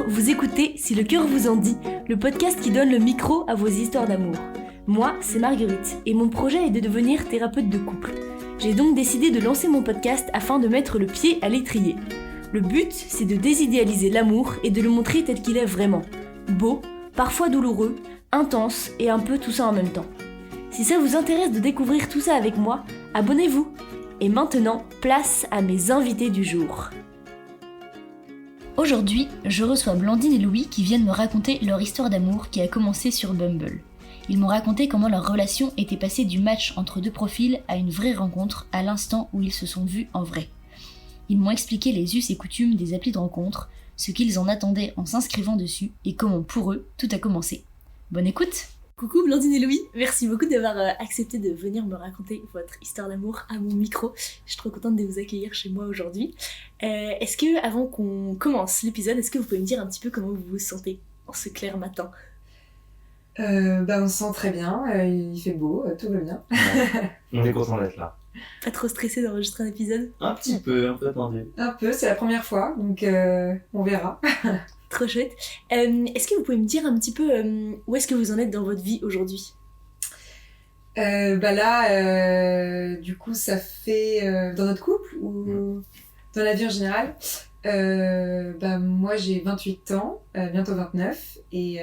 vous écoutez Si le cœur vous en dit, le podcast qui donne le micro à vos histoires d'amour. Moi, c'est Marguerite, et mon projet est de devenir thérapeute de couple. J'ai donc décidé de lancer mon podcast afin de mettre le pied à l'étrier. Le but, c'est de désidéaliser l'amour et de le montrer tel qu'il est vraiment. Beau, parfois douloureux, intense et un peu tout ça en même temps. Si ça vous intéresse de découvrir tout ça avec moi, abonnez-vous. Et maintenant, place à mes invités du jour. Aujourd'hui, je reçois Blandine et Louis qui viennent me raconter leur histoire d'amour qui a commencé sur Bumble. Ils m'ont raconté comment leur relation était passée du match entre deux profils à une vraie rencontre à l'instant où ils se sont vus en vrai. Ils m'ont expliqué les us et coutumes des applis de rencontre, ce qu'ils en attendaient en s'inscrivant dessus et comment pour eux tout a commencé. Bonne écoute! Coucou Blandine et Louis, merci beaucoup d'avoir accepté de venir me raconter votre histoire d'amour à mon micro. Je suis trop contente de vous accueillir chez moi aujourd'hui. Est-ce que, avant qu'on commence l'épisode, est-ce que vous pouvez me dire un petit peu comment vous vous sentez en ce clair matin? On se sent très bien, il fait beau, tout va bien. Ouais. On est content d'être là. Pas trop stressé d'enregistrer un épisode? Un petit peu, un peu tendu. Un peu, c'est la première fois, donc on verra. Trop chouette. Est-ce que vous pouvez me dire un petit peu où est-ce que vous en êtes dans votre vie aujourd'hui? Du coup, ça fait dans notre couple ou dans la vie en général. Moi, j'ai 28 ans, bientôt 29, et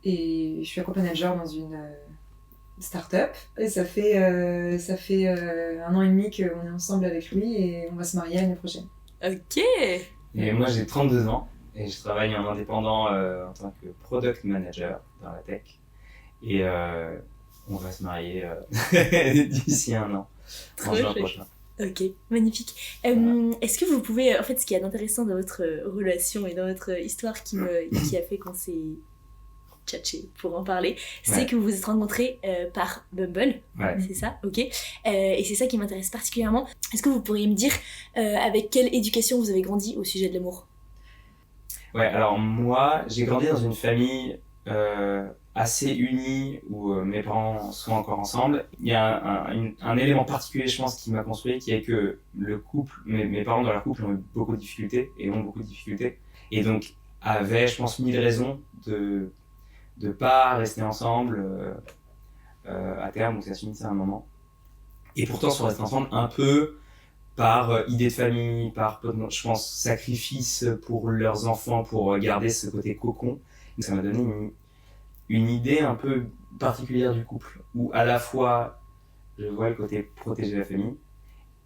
je suis account manager dans une start-up. Et ça fait 1 an et demi qu'on est ensemble avec lui et on va se marier l'année prochaine. Ok. Et moi, j'ai 32 ans. Et je travaille en indépendant en tant que product manager dans la tech. Et on va se marier d'ici 1 an, en juin prochain. Ok, magnifique. Est-ce que vous pouvez... En fait, ce qui est intéressant dans votre relation et dans votre histoire qui a fait qu'on s'est tchatché pour en parler, c'est que vous vous êtes rencontrés par Bumble, c'est ça, ok. Et c'est ça qui m'intéresse particulièrement. Est-ce que vous pourriez me dire avec quelle éducation vous avez grandi au sujet de l'amour? Ouais, alors moi, j'ai grandi dans une famille assez unie où mes parents sont encore ensemble. Il y a un élément particulier, je pense, qui m'a construit, qui est que le couple, mes parents dans leur couple ont eu beaucoup de difficultés et ont beaucoup de difficultés. Et donc, avaient, je pense, 1000 raisons de pas rester ensemble à terme, donc ça se finissait à un moment. Et pourtant, sont restés ensemble un peu par idée de famille, par, je pense, sacrifice pour leurs enfants, pour garder ce côté cocon. Donc ça m'a donné une idée un peu particulière du couple, où à la fois, je vois le côté protéger la famille,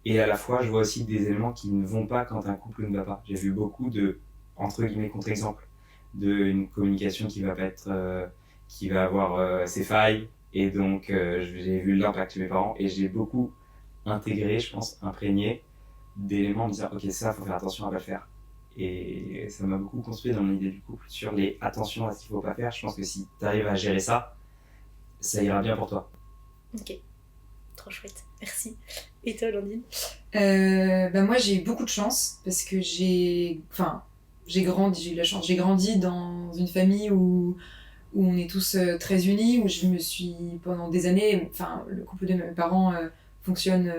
et à la fois, je vois aussi des éléments qui ne vont pas quand un couple ne va pas. J'ai vu beaucoup de, entre guillemets, contre-exemples, d'une communication qui va pas être, qui va avoir ses failles, et donc j'ai vu l'impact de mes parents, et j'ai beaucoup intégré, je pense, imprégné d'éléments en me disant ok, ça faut faire attention à pas le faire, et ça m'a beaucoup construit dans mon idée du couple sur les attention à ce qu'il faut pas faire. Je pense que si t'arrives à gérer ça, ça ira bien pour toi. Ok, trop chouette, merci. Et toi, Landine? Moi j'ai eu beaucoup de chance parce que j'ai eu la chance, j'ai grandi dans une famille où on est tous très unis, où je me suis pendant des années, le couple de mes parents fonctionne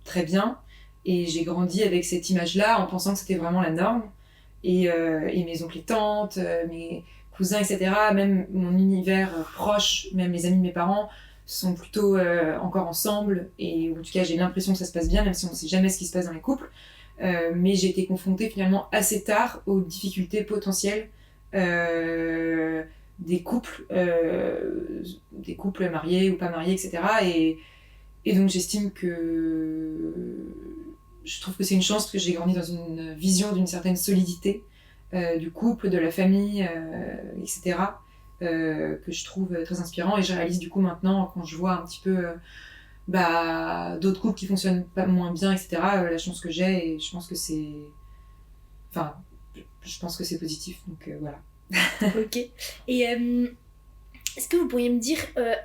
très bien, et j'ai grandi avec cette image-là en pensant que c'était vraiment la norme, et mes oncles et tantes, mes cousins, etc., même mon univers proche, même les amis de mes parents sont plutôt encore ensemble, et en tout cas j'ai l'impression que ça se passe bien, même si on ne sait jamais ce qui se passe dans les couples, mais j'ai été confrontée finalement assez tard aux difficultés potentielles des couples mariés ou pas mariés, etc. Et donc j'estime que je trouve que c'est une chance parce que j'ai grandi dans une vision d'une certaine solidité du couple, de la famille, etc. Que je trouve très inspirant, et je réalise du coup maintenant quand je vois un petit peu d'autres couples qui fonctionnent pas moins bien, etc. La chance que j'ai, et je pense que c'est positif, donc voilà. Ok. Et est-ce que vous pourriez me dire,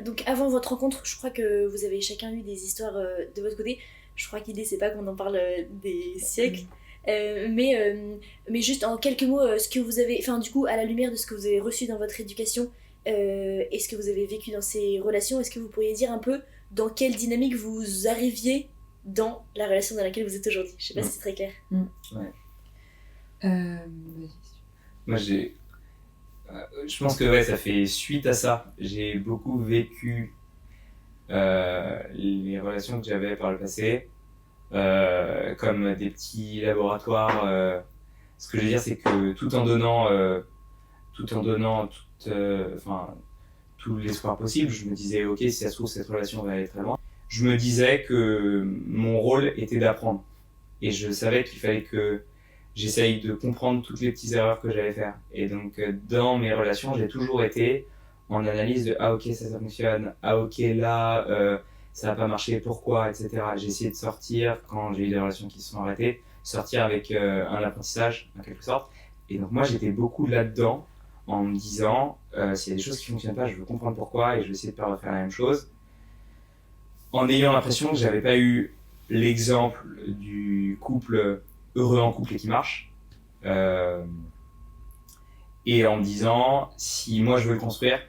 donc avant votre rencontre, je crois que vous avez chacun eu des histoires de votre côté. Je crois que l'idée c'est pas qu'on en parle des siècles, mais juste en quelques mots, ce que vous avez, du coup à la lumière de ce que vous avez reçu dans votre éducation et ce que vous avez vécu dans ces relations, est-ce que vous pourriez dire un peu dans quelle dynamique vous arriviez dans la relation dans laquelle vous êtes aujourd'hui? Je sais pas si c'est très clair. Ouais. moi je pense que ouais, ça fait suite à ça. J'ai beaucoup vécu les relations que j'avais par le passé comme des petits laboratoires. Ce que je veux dire, c'est que enfin, tout l'espoir possible, je me disais, ok, si ça se trouve, cette relation va aller très loin. Je me disais que mon rôle était d'apprendre. Et je savais qu'il fallait que j'essaye de comprendre toutes les petites erreurs que j'allais faire. Et donc, dans mes relations, j'ai toujours été en analyse de, ah ok, ça fonctionne, ah ok, là, ça n'a pas marché, pourquoi, etc. J'ai essayé de sortir, quand j'ai eu des relations qui se sont arrêtées, sortir avec un apprentissage, en quelque sorte. Et donc, moi, j'étais beaucoup là-dedans, en me disant, s'il y a des choses qui fonctionnent pas, je veux comprendre pourquoi et je vais essayer de pas refaire la même chose. En ayant l'impression que j'avais pas eu l'exemple du couple heureux en couple et qui marche. Et en me disant, si moi je veux le construire,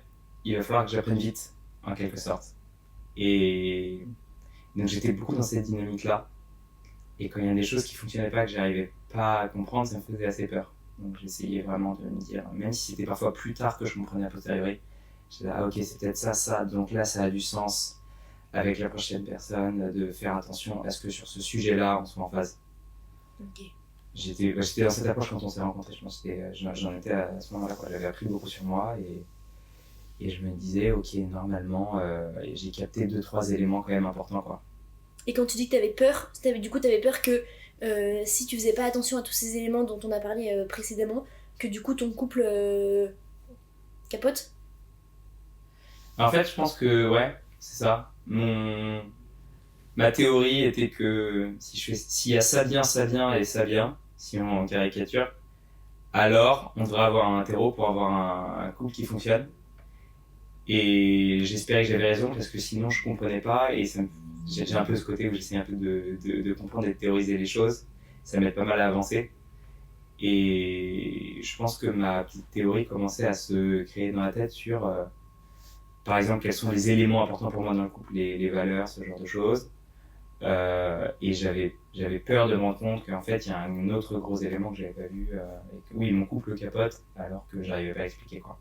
il va falloir que j'apprenne vite, en quelque sorte. Et donc j'étais beaucoup dans cette dynamique-là. Et quand il y a des choses qui fonctionnaient pas, que j'arrivais pas à comprendre, ça me faisait assez peur. Donc j'essayais vraiment de me dire, même si c'était parfois plus tard que je comprenais a posteriori, j'étais là, ah ok, c'est peut-être ça, ça, donc là ça a du sens avec la prochaine personne, de faire attention à ce que sur ce sujet-là, on soit en phase. Ok. J'étais dans cette approche quand on s'est rencontrés, je pense que j'en étais à ce moment-là, quoi. J'avais appris beaucoup sur moi et je me disais, ok, normalement, j'ai capté 2-3 éléments quand même importants, quoi. Et quand tu dis que t'avais peur, t'avais peur que si tu faisais pas attention à tous ces éléments dont on a parlé précédemment, que du coup ton couple capote? En fait, je pense que, ouais, c'est ça. Ma théorie était que s'il y a ça vient et ça vient, si on caricature, alors on devrait avoir un terreau pour avoir un couple qui fonctionne. Et j'espérais que j'avais raison parce que sinon je comprenais pas et j'ai un peu ce côté où j'essaie un peu de comprendre et de théoriser les choses. Ça m'aide pas mal à avancer. Et je pense que ma petite théorie commençait à se créer dans la tête sur, par exemple, quels sont les éléments importants pour moi dans le couple, les valeurs, ce genre de choses. Et j'avais peur de me rendre compte qu'en fait, il y a un autre gros élément que j'avais pas vu. Et que, oui, mon couple capote alors que j'arrivais pas à expliquer, quoi.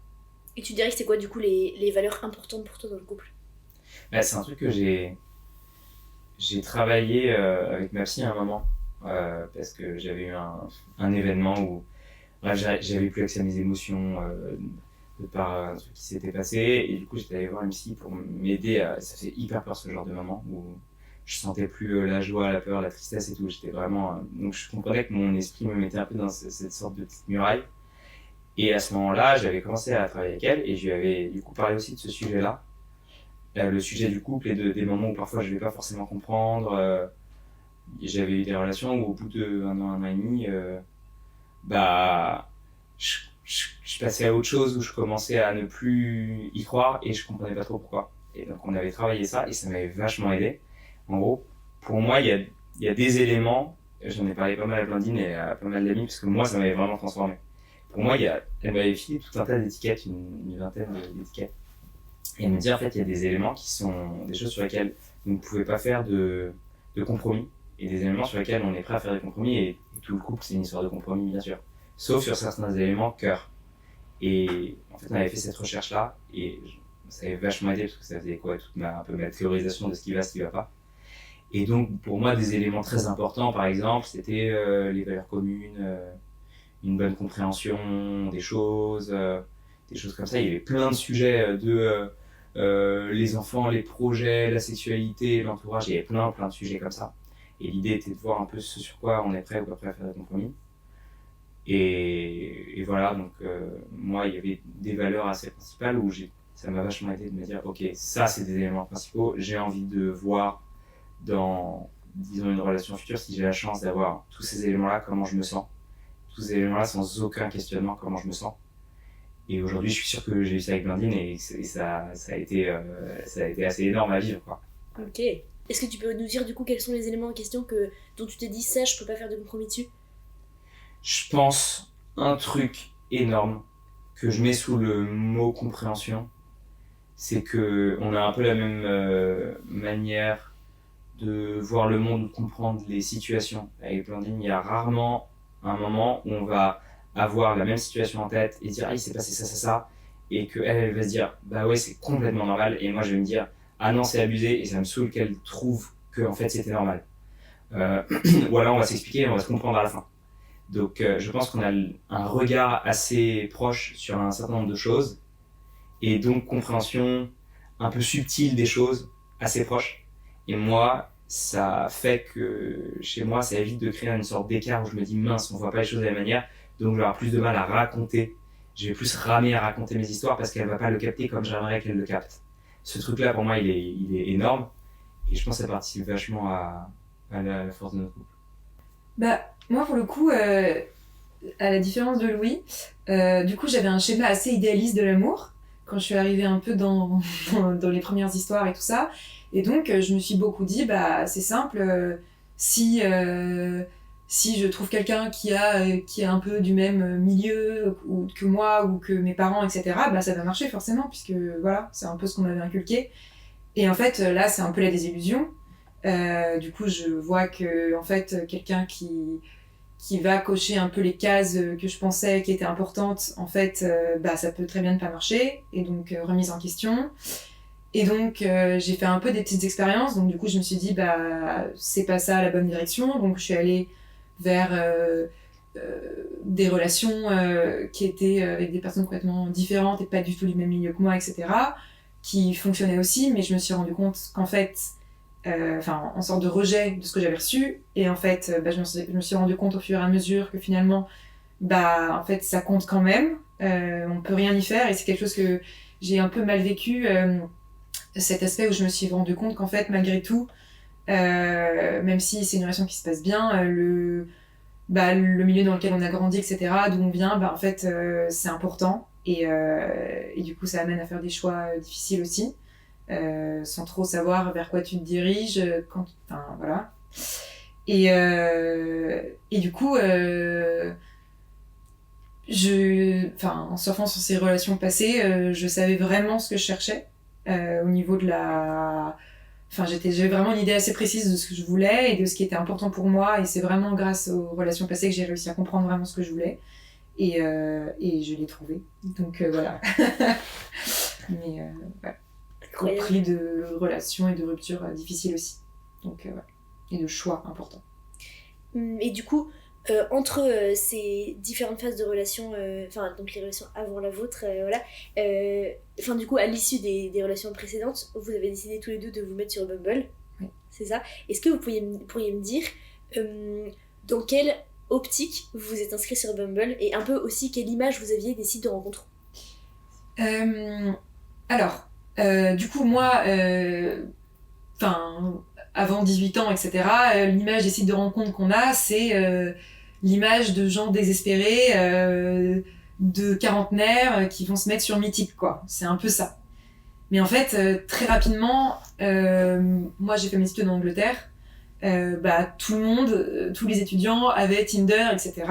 Et tu dirais que c'est quoi du coup les valeurs importantes pour toi dans le couple? Bah, c'est un truc que j'ai travaillé avec ma psy à un moment parce que j'avais eu un événement où bref, j'avais plus accès à mes émotions de par un truc qui s'était passé et du coup j'étais allé voir une psy pour m'aider ça fait hyper peur ce genre de moment où je sentais plus la joie, la peur, la tristesse et tout. J'étais vraiment donc je comprenais que mon esprit me mettait un peu dans cette sorte de petite muraille. Et à ce moment-là, j'avais commencé à travailler avec elle et je lui avais du coup parlé aussi de ce sujet-là, le sujet du couple et des moments où parfois je ne vais pas forcément comprendre. J'avais eu des relations où au bout d'un an et demi, bah, je passais à autre chose, où je commençais à ne plus y croire et je comprenais pas trop pourquoi. Et donc on avait travaillé ça et ça m'avait vachement aidé. En gros, pour moi, il y a des éléments, j'en ai parlé pas mal à Blandine et à pas mal d'amis parce que moi ça m'avait vraiment transformé. Pour moi, elle m'avait filé tout un tas d'étiquettes, une vingtaine d'étiquettes. Et elle me dit, en fait, il y a des éléments qui sont des choses sur lesquelles vous ne pouvez pas faire de compromis. Et des éléments sur lesquels on est prêt à faire des compromis. Et tout le couple, c'est une histoire de compromis, bien sûr. Sauf sur certains éléments, cœur. Et en fait, on avait fait cette recherche-là. Et ça avait vachement aidé parce que ça faisait quoi, un peu ma théorisation de ce qui va pas. Et donc, pour moi, des éléments très importants, par exemple, c'était les valeurs communes, une bonne compréhension des choses comme ça. Il y avait plein de sujets les enfants, les projets, la sexualité, l'entourage. Il y avait plein de sujets comme ça. Et l'idée était de voir un peu ce sur quoi on est prêt ou pas prêt à faire des compromis. Et voilà, donc moi, il y avait des valeurs assez principales où ça m'a vachement aidé de me dire, ok, ça c'est des éléments principaux. J'ai envie de voir dans, disons, une relation future, si j'ai la chance d'avoir tous ces éléments-là, comment je me sens. Tous ces éléments-là sans aucun questionnement, comment je me sens. Et aujourd'hui, je suis sûr que j'ai eu ça avec Blandine et ça a été assez énorme à vivre, quoi. Ok. Est-ce que tu peux nous dire du coup quels sont les éléments en question dont tu t'es dit ça, je peux pas faire de compromis dessus? Je pense un truc énorme que je mets sous le mot compréhension, c'est que on a un peu la même manière de voir le monde ou de comprendre les situations. Avec Blandine, il y a rarement un moment où on va avoir la même situation en tête et dire, ah, il s'est passé ça, et qu'elle va se dire, bah ouais, c'est complètement normal, et moi je vais me dire, ah non, c'est abusé, et ça me saoule qu'elle trouve que en fait c'était normal. Ou alors on va s'expliquer, on va se comprendre à la fin. Donc je pense qu'on a un regard assez proche sur un certain nombre de choses, et donc compréhension un peu subtile des choses, assez proche. Et moi, ça fait que chez moi, ça évite de créer une sorte d'écart où je me dis, mince, on voit pas les choses de la même manière, donc je vais avoir plus de mal à raconter. Je vais plus ramer à raconter mes histoires parce qu'elle va pas le capter comme j'aimerais qu'elle le capte. Ce truc-là, pour moi, il est énorme, et je pense que ça participe vachement à la force de notre couple. Bah, moi, pour le coup, à la différence de Louis, du coup, j'avais un schéma assez idéaliste de l'amour quand je suis arrivée un peu dans les premières histoires et tout ça. Et donc, je me suis beaucoup dit, bah, c'est simple, si je trouve quelqu'un qui est un peu du même milieu ou que moi ou que mes parents, etc., bah, ça va marcher forcément, puisque voilà, c'est un peu ce qu'on m'avait inculqué. Et en fait, là, c'est un peu la désillusion. Du coup, je vois que, en fait, quelqu'un qui va cocher un peu les cases que je pensais qui étaient importantes, en fait, bah, ça peut très bien ne pas marcher. Et donc, remise en question. Et donc, j'ai fait un peu des petites expériences. Donc, du coup, je me suis dit, bah, c'est pas ça la bonne direction. Donc, je suis allée vers des relations qui étaient avec des personnes complètement différentes et pas du tout du même milieu que moi, etc., qui fonctionnaient aussi. Mais je me suis rendu compte qu'en fait, en sorte de rejet de ce que j'avais reçu, et en fait je me suis rendu compte au fur et à mesure que finalement bah en fait ça compte quand même, on peut rien y faire, et c'est quelque chose que j'ai un peu mal vécu, cet aspect où je me suis rendu compte qu'en fait malgré tout, même si c'est une relation qui se passe bien, le milieu dans lequel on a grandi, etc., d'où on vient, bah en fait c'est important, et du coup ça amène à faire des choix difficiles aussi, sans trop savoir vers quoi tu te diriges, voilà. Et du coup, en surfant sur ces relations passées, je savais vraiment ce que je cherchais, au niveau de j'avais vraiment une idée assez précise de ce que je voulais et de ce qui était important pour moi, et c'est vraiment grâce aux relations passées que j'ai réussi à comprendre vraiment ce que je voulais, et je l'ai trouvé. Donc voilà. Mais voilà. Au prix de relations et de ruptures difficiles aussi. Donc, ouais. Et de choix importants. Et du coup, entre ces différentes phases de relations, donc les relations avant la vôtre, du coup, à l'issue des relations précédentes, vous avez décidé tous les deux de vous mettre sur Bumble. Oui. C'est ça. Est-ce que vous pourriez me dire dans quelle optique vous vous êtes inscrit sur Bumble, et un peu aussi quelle image vous aviez des sites de rencontres? Alors... du coup, moi, avant 18 ans, etc., l'image des sites de rencontres qu'on a, c'est l'image de gens désespérés, de quarantenaires qui vont se mettre sur Mythique, quoi. C'est un peu ça. Mais en fait, très rapidement, moi j'ai fait mes études en Angleterre, tout le monde, tous les étudiants avaient Tinder, etc.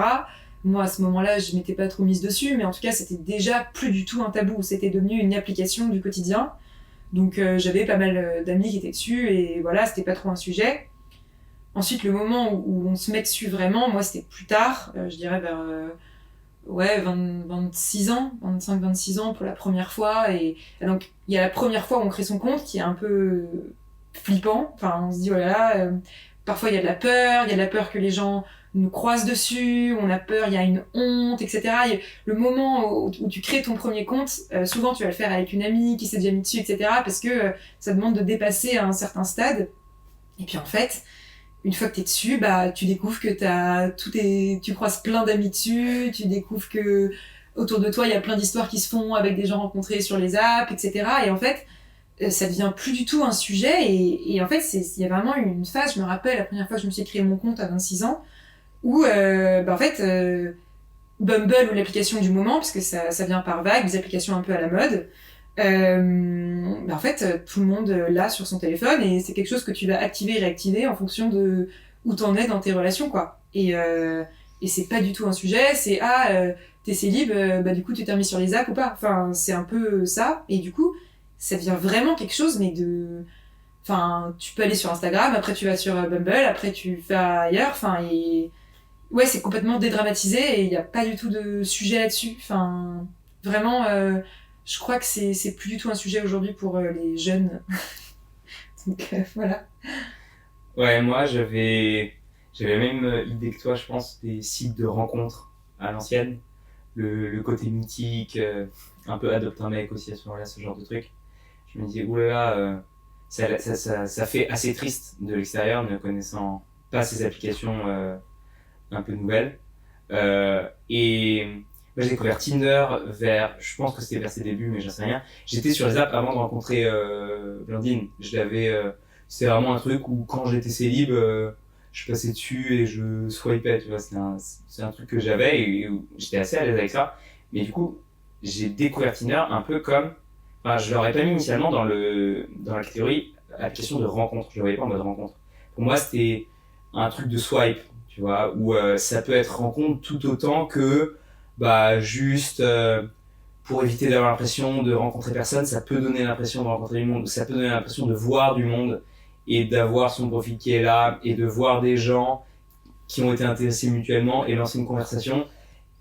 Moi, à ce moment-là, je m'étais pas trop mise dessus, mais en tout cas, c'était déjà plus du tout un tabou. C'était devenu une application du quotidien. Donc, j'avais pas mal d'amis qui étaient dessus, et voilà, c'était pas trop un sujet. Ensuite, le moment où on se met dessus vraiment, moi, c'était plus tard, je dirais vers 26 ans, 25-26 ans pour la première fois. Et donc, il y a la première fois où on crée son compte qui est un peu flippant. Enfin, on se dit, oh là là, parfois il y a de la peur que les gens nous croisent dessus, on a peur, il y a une honte, etc. Et le moment où tu crées ton premier compte, souvent tu vas le faire avec une amie qui s'est déjà mis dessus, etc. Parce que ça demande de dépasser un certain stade. Et puis en fait, une fois que t'es dessus, tu découvres que tu croises plein d'amis dessus, tu découvres que autour de toi il y a plein d'histoires qui se font avec des gens rencontrés sur les apps, etc. Et en fait, ça devient plus du tout un sujet, et en fait il y a vraiment eu une phase, je me rappelle la première fois que je me suis créé mon compte à 26 ans, où Bumble, ou l'application du moment, parce que ça vient par vague, des applications un peu à la mode, en fait tout le monde l'a sur son téléphone, et c'est quelque chose que tu vas activer et réactiver en fonction de où t'en es dans tes relations, quoi. Et c'est pas du tout un sujet, c'est t'es célib, du coup tu t'es remis sur les apps ou pas, enfin c'est un peu ça. Et du coup ça devient vraiment quelque chose, mais tu peux aller sur Instagram, après tu vas sur Bumble, après tu vas ailleurs, et Ouais, c'est complètement dédramatisé et il n'y a pas du tout de sujet là-dessus. Enfin, vraiment, je crois que c'est plus du tout un sujet aujourd'hui pour les jeunes. Donc voilà. Ouais, moi j'avais la même idée que toi, je pense, des sites de rencontres à l'ancienne. Le côté mythique, un peu adopte un mec aussi à ce moment-là, ce genre de truc. Je me disais, oulala, ça fait assez triste de l'extérieur, ne connaissant pas ces applications un peu nouvelles. Et moi j'ai découvert Tinder je pense que c'était vers ses débuts, mais j'en sais rien. J'étais sur les apps avant de rencontrer Blandine. C'était vraiment un truc où quand j'étais célib, je passais dessus et je swipais, tu vois. C'est un truc que j'avais et où j'étais assez à l'aise avec ça. Mais du coup, j'ai découvert Tinder un peu comme, enfin, je l'aurais pas mis initialement dans la catégorie application de rencontre. Je le voyais pas en mode rencontre. Pour moi, c'était un truc de swipe, tu vois, où ça peut être rencontre tout autant que juste pour éviter d'avoir l'impression de rencontrer personne, ça peut donner l'impression de rencontrer du monde, ça peut donner l'impression de voir du monde et d'avoir son profil qui est là et de voir des gens qui ont été intéressés mutuellement et lancer une conversation.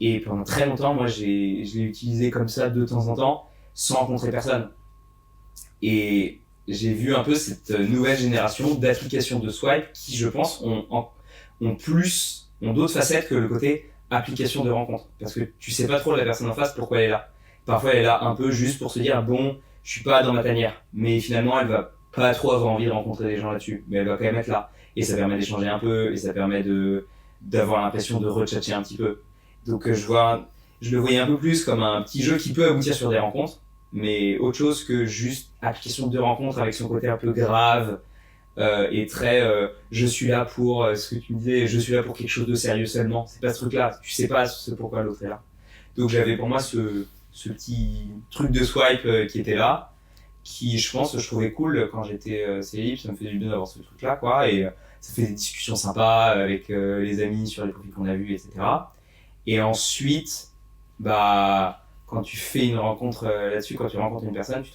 Et pendant très longtemps, moi, je l'ai utilisé comme ça de temps en temps sans rencontrer personne. Et j'ai vu un peu cette nouvelle génération d'applications de swipe qui, je pense, ont d'autres facettes que le côté application de rencontre. Parce que tu sais pas trop la personne en face pourquoi elle est là. Parfois, elle est là un peu juste pour se dire, bon, je suis pas dans ma tanière. Mais finalement, elle va pas trop avoir envie de rencontrer des gens là-dessus. Mais elle va quand même être là. Et ça permet d'échanger un peu, et ça permet d'avoir l'impression de rechatcher un petit peu. Donc, je le voyais un peu plus comme un petit jeu qui peut aboutir sur des rencontres, mais autre chose que juste application de rencontre avec son côté un peu grave, et très je suis là pour ce que tu me disais, je suis là pour quelque chose de sérieux seulement. C'est pas ce truc-là, tu sais pas ce pourquoi l'autre est là. Donc j'avais pour moi ce petit truc de swipe qui était là, qui je pense je trouvais cool quand j'étais célib, ça me faisait du bien d'avoir ce truc-là, quoi, et ça fait des discussions sympas avec les amis sur les profils qu'on a vus, etc. Et ensuite, quand tu fais une rencontre là-dessus, quand tu rencontres une personne, tu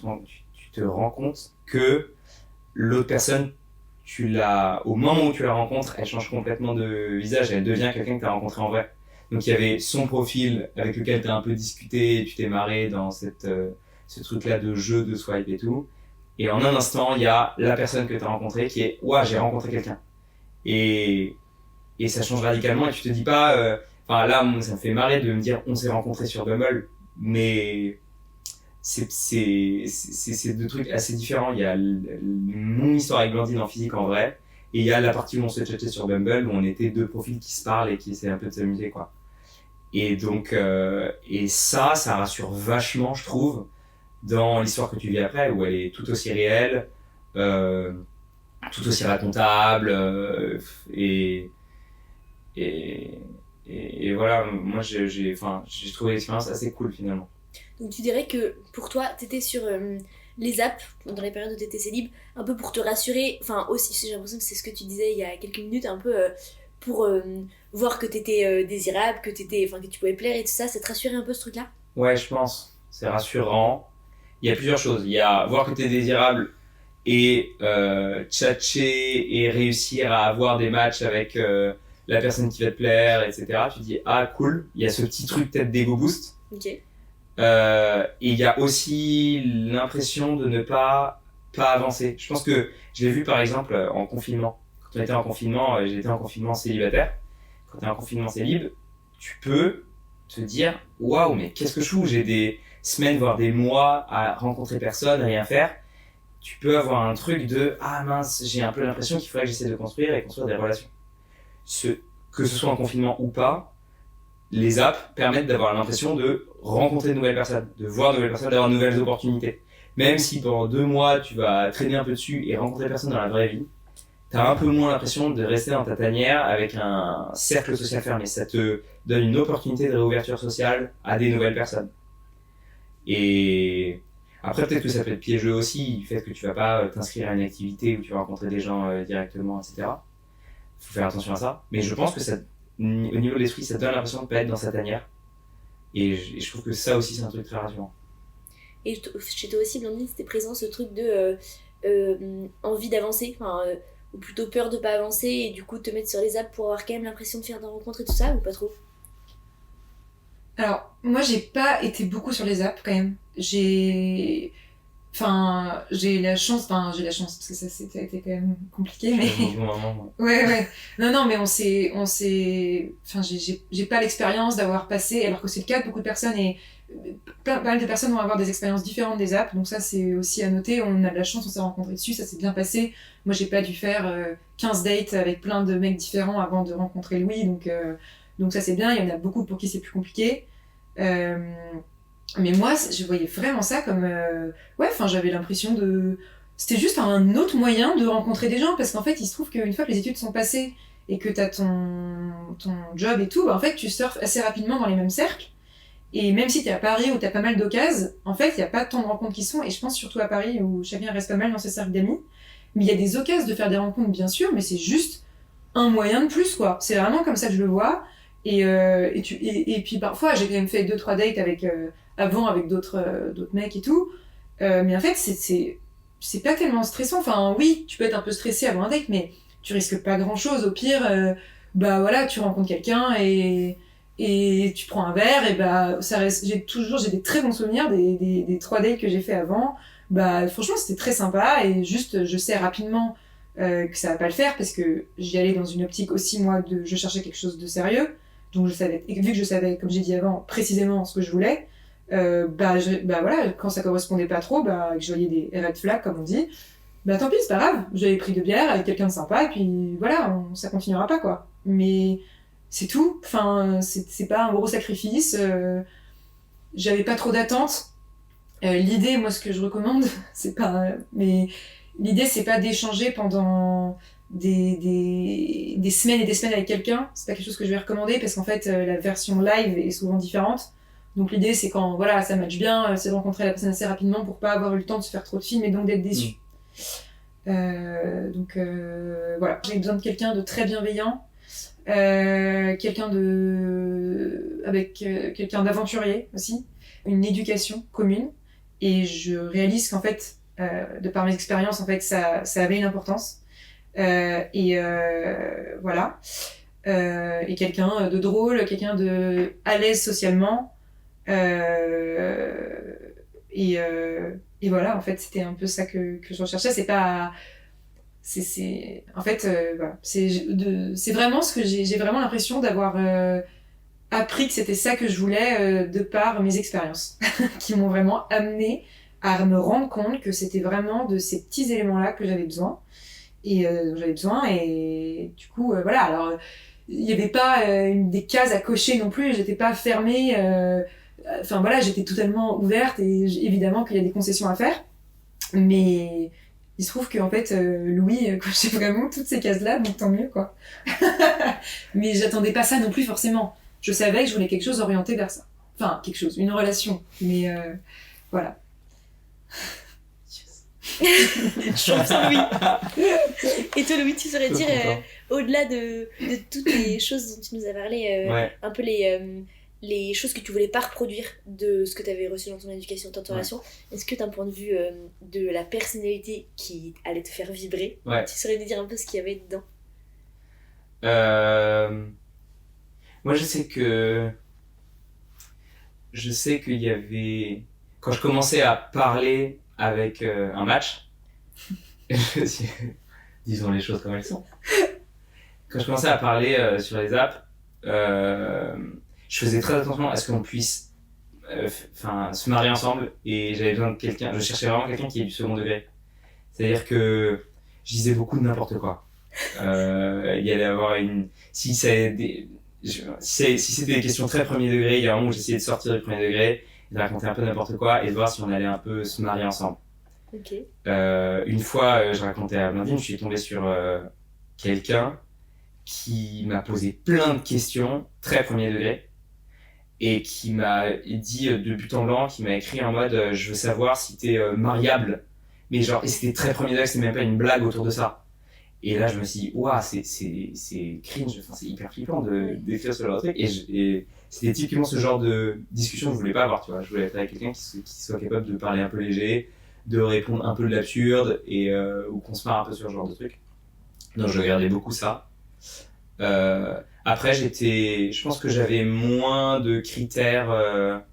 te rends compte que l'autre personne, au moment où tu la rencontres, elle change complètement de visage, elle devient quelqu'un que tu as rencontré en vrai. Donc il y avait son profil avec lequel tu as un peu discuté, et tu t'es marré dans ce truc-là de jeu, de swipe et tout. Et en un instant, il y a la personne que tu as rencontrée qui est « Ouah, j'ai rencontré quelqu'un ». Et ça change radicalement et tu te dis pas... là, ça me fait marrer de me dire « On s'est rencontrés sur Bumble », mais... c'est deux trucs assez différents. Il y a mon histoire avec Blandine en physique en vrai, et il y a la partie où on s'est chatté sur Bumble, où on était deux profils qui se parlent et qui essaient un peu de s'amuser, quoi. Et donc, et ça rassure vachement, je trouve, dans l'histoire que tu vis après, où elle est tout aussi réelle, tout aussi racontable, et voilà, moi j'ai trouvé l'expérience assez cool finalement. Donc tu dirais que pour toi, t'étais sur les apps, dans les périodes où t'étais célib, un peu pour te rassurer, enfin aussi, j'ai l'impression que c'est ce que tu disais il y a quelques minutes, un peu pour voir que t'étais désirable, que tu pouvais plaire et tout ça, ça te rassurait un peu ce truc-là ? Ouais, je pense, c'est rassurant. Il y a plusieurs choses, il y a voir que t'es désirable et tchatcher et réussir à avoir des matchs avec la personne qui va te plaire, etc. Tu te dis, ah cool, il y a ce petit truc peut-être d'ego boost. Ok. Et il y a aussi l'impression de ne pas avancer. Je pense que je l'ai vu par exemple en confinement. Quand on était en confinement, j'étais en confinement célibataire. Quand t'es en confinement célib, tu peux te dire waouh, mais qu'est-ce que je fous ? J'ai des semaines voire des mois à rencontrer personne, rien faire. Tu peux avoir un truc de ah mince, j'ai un peu l'impression qu'il faudrait que j'essaie de construire des relations. Que ce soit en confinement ou pas, les apps permettent d'avoir l'impression de rencontrer de nouvelles personnes, de voir de nouvelles personnes, d'avoir de nouvelles opportunités. Même si pendant 2 mois, tu vas traîner un peu dessus et rencontrer personne dans la vraie vie, t'as un peu moins l'impression de rester dans ta tanière avec un cercle social fermé. Ça te donne une opportunité de réouverture sociale à des nouvelles personnes. Et après, peut-être que ça peut être piégeux aussi, le fait que tu vas pas t'inscrire à une activité où tu vas rencontrer des gens directement, etc. Faut faire attention à ça. Mais je pense que ça, au niveau de l'esprit, ça donne l'impression de pas être dans sa tanière. Et je trouve que ça aussi, c'est un truc très rassurant. Et chez toi aussi, Blandine, c'était présent ce truc de envie d'avancer. Enfin, ou plutôt peur de pas avancer et du coup te mettre sur les apps pour avoir quand même l'impression de faire des rencontres et tout ça, ou pas trop? Alors, moi, j'ai pas été beaucoup sur les apps, quand même. J'ai la chance, parce que ça a été quand même compliqué, mais... Ouais. Non, mais j'ai pas l'expérience d'avoir passé, alors que c'est le cas de beaucoup de personnes, et pas mal de personnes vont avoir des expériences différentes des apps, donc ça, c'est aussi à noter. On a de la chance, on s'est rencontrés dessus, ça s'est bien passé. Moi, j'ai pas dû faire 15 dates avec plein de mecs différents avant de rencontrer Louis, donc ça, c'est bien. Il y en a beaucoup pour qui c'est plus compliqué. Mais moi, je voyais vraiment ça comme... j'avais l'impression de... C'était juste un autre moyen de rencontrer des gens, parce qu'en fait, il se trouve qu'une fois que les études sont passées et que t'as ton job et tout, bah, en fait, tu surfes assez rapidement dans les mêmes cercles. Et même si t'es à Paris où t'as pas mal d'occasions, en fait, il y a pas tant de rencontres qui sont, et je pense surtout à Paris où chacun reste pas mal dans ses cercles d'amis. Mais il y a des occasions de faire des rencontres, bien sûr, mais c'est juste un moyen de plus, quoi. C'est vraiment comme ça que je le vois. Et puis parfois, j'ai quand même fait 2-3 dates avant avec d'autres mecs et tout. Mais en fait, c'est pas tellement stressant. Enfin, oui, tu peux être un peu stressé avant un date, mais tu risques pas grand-chose. Au pire, tu rencontres quelqu'un et tu prends un verre et ça reste... J'ai des très bons souvenirs des 3 dates que j'ai fait avant. Franchement, c'était très sympa et juste, je sais rapidement que ça va pas le faire parce que j'y allais dans une optique aussi, moi, je cherchais quelque chose de sérieux. Donc vu que je savais, comme j'ai dit avant, précisément ce que je voulais, quand ça correspondait pas trop, que je voyais des red flags, comme on dit, tant pis, c'est pas grave. J'avais pris 2 bières avec quelqu'un de sympa, et puis voilà, ça continuera pas, quoi. Mais c'est tout. Enfin, c'est pas un gros sacrifice. J'avais pas trop d'attentes. L'idée, moi, ce que je recommande, c'est pas... Mais l'idée, c'est pas d'échanger pendant... des semaines et des semaines avec quelqu'un. C'est pas quelque chose que je vais recommander parce qu'en fait la version live est souvent différente. Donc l'idée c'est quand voilà ça match bien, c'est de rencontrer la personne assez rapidement pour pas avoir eu le temps de se faire trop de films et donc d'être déçu. Voilà, j'ai besoin de quelqu'un de très bienveillant, quelqu'un d'aventurier aussi, une éducation commune, et je réalise qu'en fait de par mes expériences en fait ça avait une importance. Voilà. Et quelqu'un de drôle, quelqu'un de à l'aise socialement. Et voilà, en fait, c'était un peu ça que je recherchais. C'est pas... En fait, voilà. C'est vraiment ce que j'ai vraiment l'impression d'avoir appris que c'était ça que je voulais de par mes expériences qui m'ont vraiment amené à me rendre compte que c'était vraiment de ces petits éléments-là que j'avais besoin. Et du coup voilà, alors il n'y avait pas des cases à cocher non plus, j'étais pas fermée, j'étais totalement ouverte et évidemment qu'il y a des concessions à faire, mais il se trouve qu'en fait Louis cochait vraiment toutes ces cases là, donc tant mieux quoi. Mais j'attendais pas ça non plus forcément, je savais que je voulais quelque chose orienté vers ça, une relation, mais voilà. Chance Louis. Et toi Louis, tu saurais dire au-delà de toutes les choses dont tu nous as parlé, un peu les choses que tu voulais pas reproduire de ce que tu avais reçu dans ton éducation, dans ton relation, est-ce que d'un point de vue de la personnalité qui allait te faire vibrer, tu saurais nous dire un peu ce qu'il y avait dedans? Moi je sais qu'il y avait, quand je commençais à parler avec un match, disons les choses comme elles sont, quand je commençais à parler sur les apps, je faisais très attention à ce qu'on puisse se marier ensemble, et j'avais besoin de quelqu'un, je cherchais vraiment quelqu'un qui ait du second degré, c'est-à-dire que je disais beaucoup de n'importe quoi. Il y allait avoir si c'était des questions très premier degré, il y a un moment où j'essayais de sortir du premier degré, de raconter un peu n'importe quoi et de voir si on allait un peu se marier ensemble. Okay. Une fois, je racontais à Blandine, je suis tombé sur quelqu'un qui m'a posé plein de questions, très premier degré, et qui m'a dit de but en blanc, qui m'a écrit en mode je veux savoir si t'es mariable. Mais genre, et c'était très premier degré, c'était même pas une blague autour de ça. Et là, je me suis dit, waouh, c'est cringe, c'est hyper flippant d'écrire ce genre de truc. Et c'était typiquement ce genre de discussion que je voulais pas avoir, tu vois. Je voulais être avec quelqu'un qui soit capable de parler un peu léger, de répondre un peu de l'absurde, et ou qu'on se marre un peu sur ce genre de truc. Donc je regardais beaucoup ça. Après, je pense que j'avais moins de critères,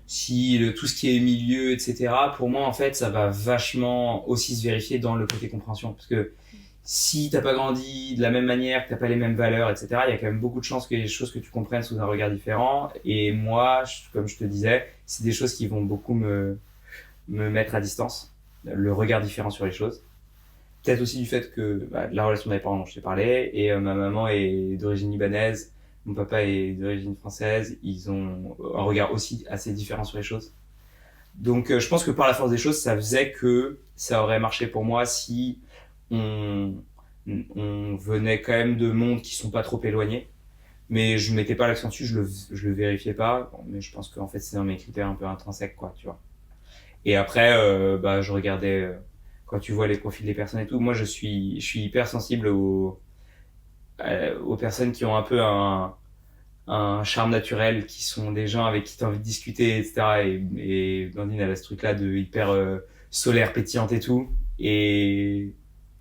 si tout ce qui est milieu, etc. Pour moi, en fait, ça va vachement aussi se vérifier dans le côté compréhension. Parce que si t'as pas grandi de la même manière, que t'as pas les mêmes valeurs, etc., il y a quand même beaucoup de chances qu'il y ait des choses que tu comprennes sous un regard différent. Et moi, comme je te disais, c'est des choses qui vont beaucoup me mettre à distance. Le regard différent sur les choses. Peut-être aussi du fait que de la relation des parents dont je t'ai parlé, et ma maman est d'origine libanaise, mon papa est d'origine française, ils ont un regard aussi assez différent sur les choses. Donc je pense que par la force des choses, ça faisait que ça aurait marché pour moi si on venait quand même de mondes qui sont pas trop éloignés. Mais je mettais pas l'accent dessus, je le vérifiais pas, bon, mais je pense qu'en fait c'est dans mes critères un peu intrinsèques, quoi, tu vois. Et après, je regardais, quand tu vois les profils des personnes et tout, moi je suis hyper sensible aux personnes qui ont un peu un charme naturel, qui sont des gens avec qui tu as envie de discuter, etc. Et Blandine, elle a ce truc-là de hyper solaire, pétillante et tout. Et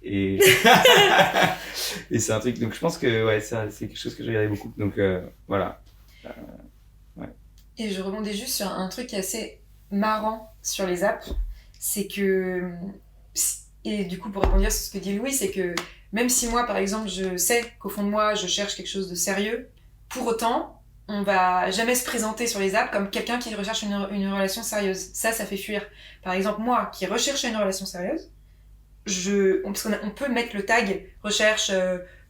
et c'est un truc, donc je pense que ouais, ça, c'est quelque chose que je regardais beaucoup. Donc voilà. Ouais. Et je rebondis juste sur un truc qui est assez marrant sur les apps, c'est que, et du coup pour répondre sur ce que dit Louis, c'est que même si moi par exemple je sais qu'au fond de moi je cherche quelque chose de sérieux, pour autant on va jamais se présenter sur les apps comme quelqu'un qui recherche une relation sérieuse. Ça fait fuir. Par exemple moi qui recherche une relation sérieuse, parce qu'on peut mettre le tag recherche,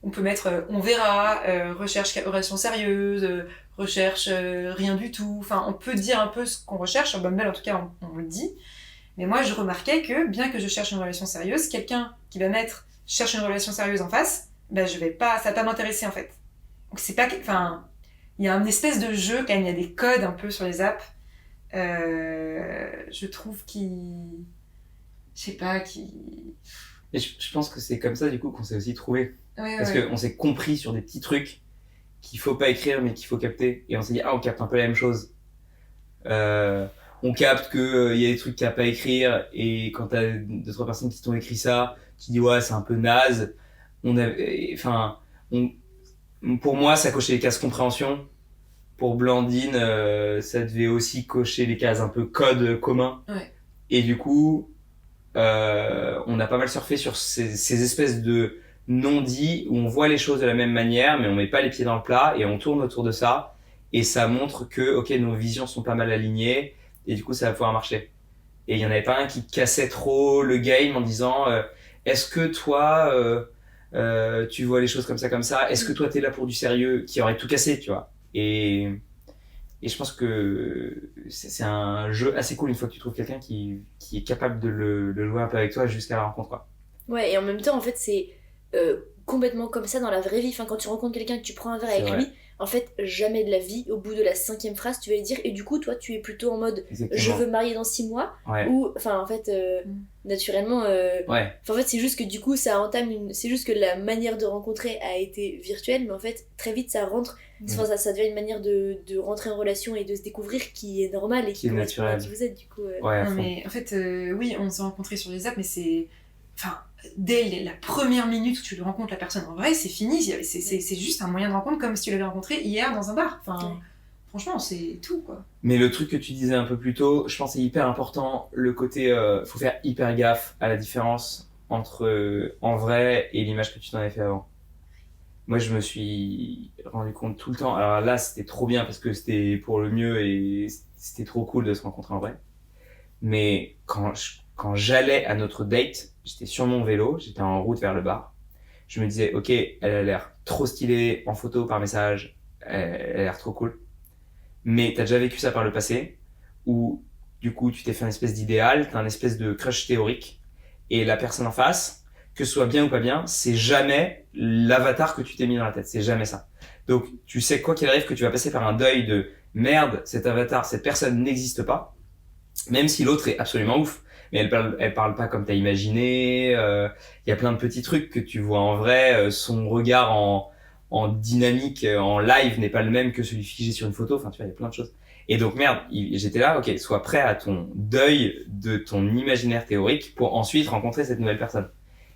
on peut mettre on verra, recherche relation sérieuse, recherche rien du tout, enfin on peut dire un peu ce qu'on recherche, sur Bumble en tout cas on le dit, mais moi je remarquais que bien que je cherche une relation sérieuse, quelqu'un qui va mettre cherche une relation sérieuse en face, ben ça va pas m'intéresser en fait. Donc c'est pas, enfin il y a une espèce de jeu quand même, il y a des codes un peu sur les apps, je trouve Et je pense que c'est comme ça du coup qu'on s'est aussi trouvé. Ouais, parce qu'on s'est compris sur des petits trucs qu'il faut pas écrire mais qu'il faut capter. Et on s'est dit, on capte un peu la même chose. On capte qu'il y a des trucs qu'il n'y a pas à écrire, et quand t'as 2-3 personnes qui t'ont écrit ça, tu dis ouais, c'est un peu naze. Pour moi, ça cochait les cases compréhension. Pour Blandine, ça devait aussi cocher les cases un peu code commun. Ouais. Et du coup, on a pas mal surfé sur ces espèces de non-dits où on voit les choses de la même manière, mais on met pas les pieds dans le plat et on tourne autour de ça. Et ça montre que, ok, nos visions sont pas mal alignées et du coup, ça va pouvoir marcher. Et il y en avait pas un qui cassait trop le game en disant, est-ce que toi, tu vois les choses comme ça? Est-ce que toi, t'es là pour du sérieux? Qui aurait tout cassé, tu vois. Et je pense que c'est un jeu assez cool une fois que tu trouves quelqu'un qui est capable de le jouer un peu avec toi jusqu'à la rencontre, quoi. Ouais, et en même temps, en fait, c'est complètement comme ça dans la vraie vie. Enfin, quand tu rencontres quelqu'un, que tu prends un verre avec lui, en fait, jamais de la vie, au bout de la 5e phrase, tu vas lui dire, et du coup, toi, tu es plutôt en mode, Exactement. je veux me marier dans 6 mois, Ouais. ou, enfin, en fait, naturellement, Ouais. en fait, c'est juste que du coup, ça entame c'est juste que la manière de rencontrer a été virtuelle, mais en fait, très vite, ça rentre, enfin, ça devient une manière de rentrer en relation et de se découvrir qui est normale et qui est correspond à naturel. qui vous êtes, du coup. Ouais, Non, mais en fait, oui, on s'est rencontrés sur les apps, mais c'est. Enfin, dès la première minute où tu rencontres la personne en vrai, c'est fini. C'est juste un moyen de rencontre comme si tu l'avais rencontré hier dans un bar. Enfin, franchement, c'est tout, quoi. Mais le truc que tu disais un peu plus tôt, je pense que c'est hyper important. Le côté, faut faire hyper gaffe à la différence entre en vrai et l'image que tu t'en avais fait avant. Moi, je me suis rendu compte tout le temps. Alors là, c'était trop bien parce que c'était pour le mieux et c'était trop cool de se rencontrer en vrai. Mais quand j'allais à notre date, j'étais sur mon vélo, j'étais en route vers le bar. Je me disais, ok, elle a l'air trop stylée en photo, par message, elle a l'air trop cool. Mais t'as déjà vécu ça par le passé, où du coup tu t'es fait une espèce d'idéal, t'as une espèce de crush théorique, et la personne en face, que ce soit bien ou pas bien, c'est jamais l'avatar que tu t'es mis dans la tête, c'est jamais ça. Donc tu sais quoi qu'il arrive que tu vas passer par un deuil de merde, cet avatar, cette personne n'existe pas, même si l'autre est absolument ouf. Mais elle parle pas comme t'as imaginé, y a plein de petits trucs que tu vois en vrai, son regard en dynamique, en live n'est pas le même que celui figé sur une photo, enfin tu vois, il y a plein de choses. Et donc merde, j'étais là, ok, sois prêt à ton deuil de ton imaginaire théorique pour ensuite rencontrer cette nouvelle personne.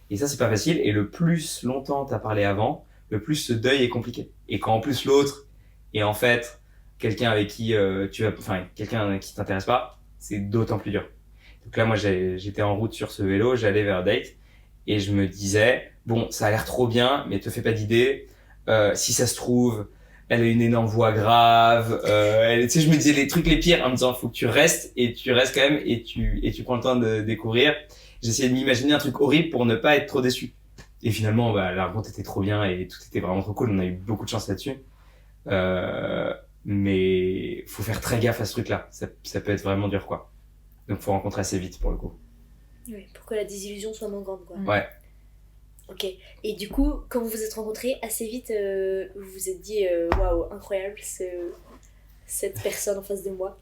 Et ça, c'est pas facile. Et le plus longtemps t'as parlé avant, le plus ce deuil est compliqué. Et quand en plus l'autre est en fait quelqu'un avec qui quelqu'un qui t'intéresse pas, c'est d'autant plus dur. Donc là, moi, j'étais en route sur ce vélo, j'allais vers date et je me disais, bon, ça a l'air trop bien, mais te fais pas d'idée. Si ça se trouve, elle a une énorme voix grave. Tu sais, je me disais les trucs les pires en me disant, faut que tu restes et tu restes quand même et tu prends le temps de découvrir. J'essayais de m'imaginer un truc horrible pour ne pas être trop déçu. Et finalement, la rencontre était trop bien et tout était vraiment trop cool. On a eu beaucoup de chance là-dessus. Mais faut faire très gaffe à ce truc-là. Ça peut être vraiment dur, quoi. Donc faut rencontrer assez vite pour le coup. Oui, pour que la désillusion soit moins grande, quoi. Ouais. Ok. Et du coup, quand vous vous êtes rencontrés, assez vite, vous vous êtes dit waouh, incroyable, cette personne en face de moi.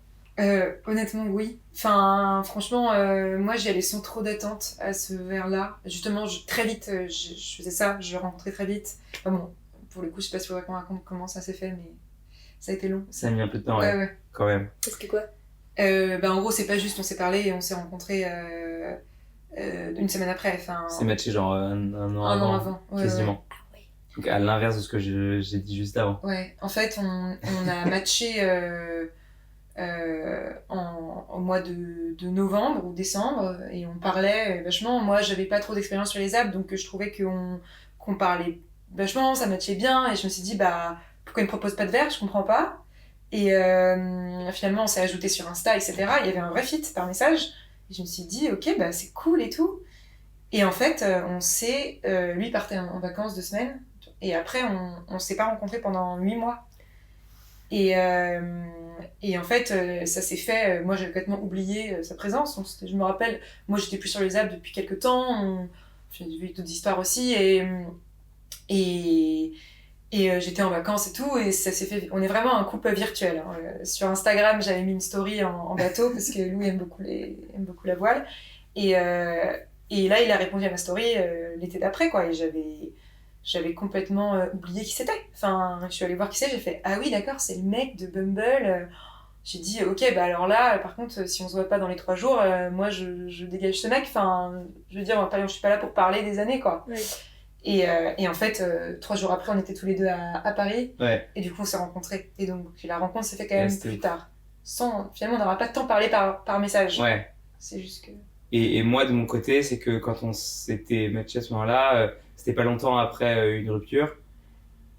Honnêtement, oui. Enfin, franchement, moi, j'y allais sans trop d'attente à ce verre-là. Justement, très vite, je faisais ça, je le rencontrais très vite. Enfin bon, pour le coup, je sais pas si faudrait qu'on raconte comment ça s'est fait, mais ça a été long. Ça a mis un peu de temps, ouais. Quand même. Parce que quoi en gros, c'est pas juste on s'est parlé et on s'est rencontrés une semaine après. Enfin, c'est matché genre un an avant. Quasiment. Ah ouais. Donc à l'inverse de ce que j'ai dit juste avant. Ouais, en fait, on a matché au mois de novembre ou décembre et on parlait vachement. Moi, j'avais pas trop d'expérience sur les apps, donc je trouvais qu'on parlait vachement, ça matchait bien et je me suis dit, pourquoi il me propose pas de verre, je comprends pas. Et finalement, on s'est ajouté sur Insta, etc. Il y avait un vrai fit par message. Et je me suis dit, ok, c'est cool et tout. Et en fait, lui partait en vacances 2 semaines. Et après, on s'est pas rencontrés pendant 8 mois. Et en fait, ça s'est fait. Moi, j'ai complètement oublié sa présence. Je me rappelle, moi, j'étais plus sur les apps depuis quelques temps. J'ai vu d'autres histoires aussi. Et j'étais en vacances et tout, et ça s'est fait. On est vraiment un couple virtuel. Hein. Sur Instagram, j'avais mis une story en bateau parce que Louis aime beaucoup la voile. Et là, il a répondu à ma story l'été d'après, quoi. Et j'avais complètement oublié qui c'était. Enfin, je suis allée voir qui c'est, j'ai fait ah oui, d'accord, c'est le mec de Bumble. J'ai dit ok, alors là, par contre, si on se voit pas dans les 3 jours, moi je dégage ce mec. Enfin, je veux dire, je suis pas là pour parler des années, quoi. Ouais. Et en fait, 3 jours après, on était tous les deux à Paris. Ouais. Et du coup, on s'est rencontrés. Et donc, la rencontre s'est fait quand même plus tard. Finalement, on n'aura pas tant parlé par message. Ouais. C'est juste que... Et moi, de mon côté, c'est que quand on s'était matché à ce moment-là, c'était pas longtemps après une rupture.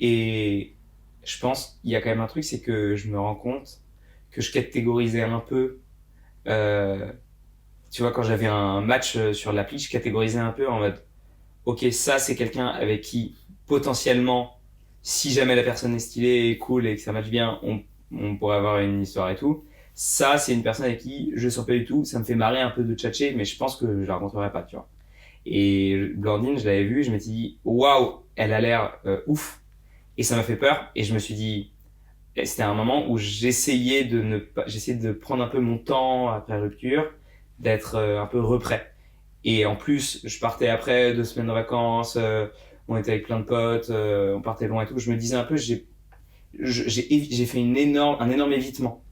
Et je pense, il y a quand même un truc, c'est que je me rends compte que je catégorisais un peu... tu vois, quand j'avais un match sur l'appli, je catégorisais un peu en mode... Ok, ça c'est quelqu'un avec qui potentiellement, si jamais la personne est stylée et cool et que ça matche bien, on pourrait avoir une histoire et tout. Ça c'est une personne avec qui je sens pas du tout, ça me fait marrer un peu de tchatcher, mais je pense que je la rencontrerai pas, tu vois. Et Blandine, je l'avais vue, je m'étais dit waouh, elle a l'air ouf, et ça m'a fait peur. Et je me suis dit, c'était un moment où j'essayais de prendre un peu mon temps après rupture, d'être un peu reprais. Et en plus, je partais après 2 semaines de vacances, on était avec plein de potes, on partait loin et tout. Je me disais un peu, j'ai fait un énorme évitement.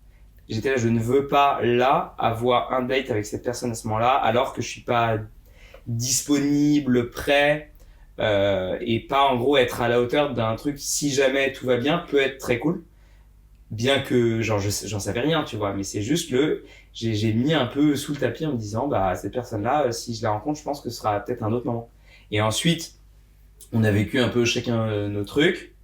J'étais là, je ne veux pas là avoir un date avec cette personne à ce moment-là, alors que je suis pas disponible, prêt, et pas en gros être à la hauteur d'un truc. Si jamais tout va bien, peut être très cool. Bien que j'en savais rien, tu vois, mais c'est juste j'ai mis un peu sous le tapis en me disant cette personne-là, si je la rencontre, je pense que ce sera peut-être un autre moment. Et ensuite, on a vécu un peu chacun nos trucs,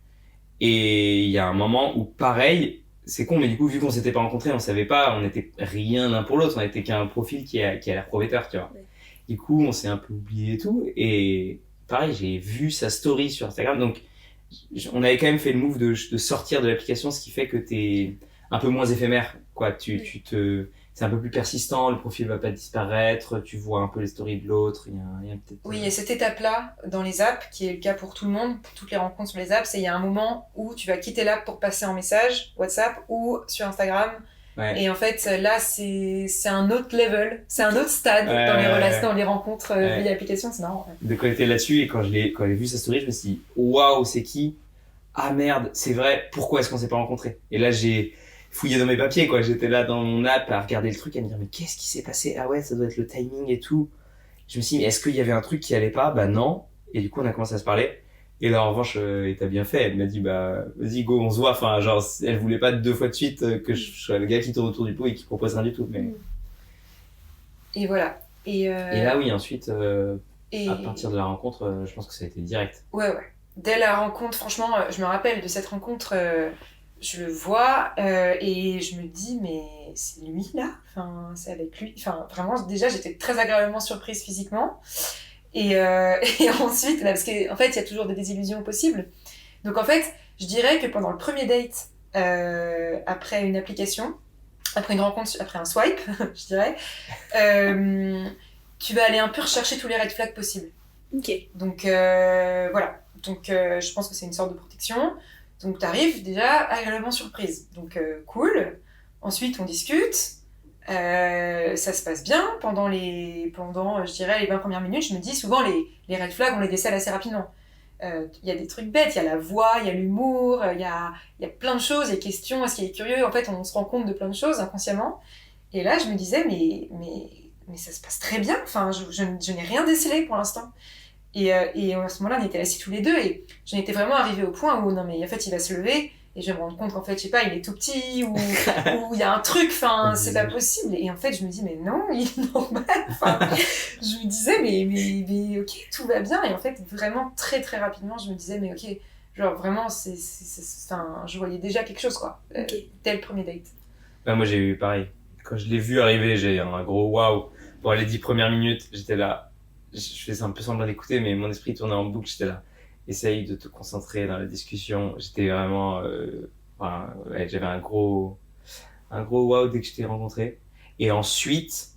et il y a un moment où pareil, c'est con, mais du coup vu qu'on s'était pas rencontrés, on savait pas, on était rien l'un pour l'autre, on était qu'un profil qui a l'air prometteur, tu vois. Ouais. Du coup, on s'est un peu oublié et tout, et pareil, j'ai vu sa story sur Instagram, donc on avait quand même fait le move de sortir de l'application, ce qui fait que t'es un peu moins éphémère, quoi. C'est un peu plus persistant, le profil va pas disparaître, tu vois un peu les stories de l'autre, il y a peut-être... Oui, il y a cette étape-là dans les apps, qui est le cas pour tout le monde, pour toutes les rencontres sur les apps, c'est il y a un moment où tu vas quitter l'app pour passer en message, WhatsApp ou sur Instagram. Ouais. Et en fait, là, c'est un autre level, c'est un autre stade dans les relations, dans les rencontres via application, c'est marrant. Ouais. De connecter là-dessus, et quand j'ai vu sa story, je me suis dit, waouh, c'est qui? Ah merde, c'est vrai, pourquoi est-ce qu'on s'est pas rencontrés? Et là, j'ai fouillé dans mes papiers, quoi. J'étais là dans mon app à regarder le truc, à me dire, mais qu'est-ce qui s'est passé? Ah ouais, ça doit être le timing et tout. Je me suis dit, mais est-ce qu'il y avait un truc qui allait pas? Bah non. Et du coup, on a commencé à se parler. Et là, en revanche, et t'as bien fait. Elle m'a dit, bah, vas-y, go, on se voit. Enfin, genre, elle voulait pas 2 fois de suite que je sois le gars qui tourne autour du pot et qui propose rien du tout. Mais... Et voilà. Et là, oui, ensuite, et... à partir de la rencontre, je pense que ça a été direct. Ouais. Dès la rencontre, franchement, je me rappelle de cette rencontre, je le vois et je me dis, mais c'est lui là? Enfin, c'est avec lui. Enfin, vraiment, déjà, j'étais très agréablement surprise physiquement. Et ensuite, parce qu'en fait, il y a toujours des désillusions possibles. Donc en fait, je dirais que pendant le premier date, après une application, après une rencontre, après un swipe, je dirais, tu vas aller un peu rechercher tous les red flags possibles. Ok. Donc voilà. Donc je pense que c'est une sorte de protection. Donc t'arrives déjà agréablement surprise. Donc cool. Ensuite, on discute. Ça se passe bien pendant je dirais les 20 premières minutes. Je me dis souvent les red flags on les décèle assez rapidement. Il y a des trucs bêtes, il y a la voix, il y a l'humour, il y a plein de choses, il y a questions, est-ce qu'il est curieux, en fait on se rend compte de plein de choses inconsciemment. Et là je me disais mais ça se passe très bien, enfin je n'ai rien décelé pour l'instant. Et à ce moment-là on était assis tous les deux et j'en étais vraiment arrivée au point où non mais en fait il va se lever et je vais me rendre compte qu'en fait, je sais pas, il est tout petit ou il y a un truc, enfin, c'est pas possible. Et en fait, je me dis, mais non, il est normal. Enfin, je me disais, mais ok, tout va bien. Et en fait, vraiment, très très rapidement, je me disais, mais ok, genre vraiment, enfin, je voyais déjà quelque chose, quoi. Dès le premier date. Bah, moi, j'ai eu pareil. Quand je l'ai vu arriver, j'ai eu un gros waouh. Pour les 10 premières minutes, j'étais là. Je faisais un peu semblant d'écouter, mais mon esprit tournait en boucle, j'étais là. Essaye de te concentrer dans la discussion. J'étais vraiment, j'avais un gros wow dès que je t'ai rencontré. Et ensuite,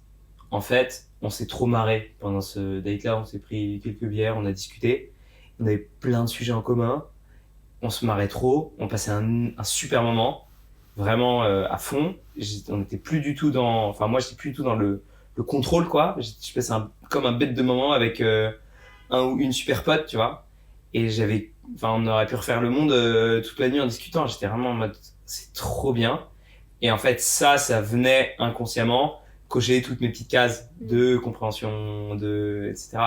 en fait, on s'est trop marré pendant ce date-là. On s'est pris quelques bières, on a discuté. On avait plein de sujets en commun. On se marrait trop. On passait un super moment, vraiment à fond. On n'était plus du tout dans, enfin moi, j'étais plus du tout dans le contrôle, quoi. Je passais comme un bête de moment avec un ou une super pote, tu vois. Et on aurait pu refaire le monde toute la nuit en discutant. J'étais vraiment en mode, c'est trop bien. Et en fait, ça venait inconsciemment cocher toutes mes petites cases de compréhension, etc.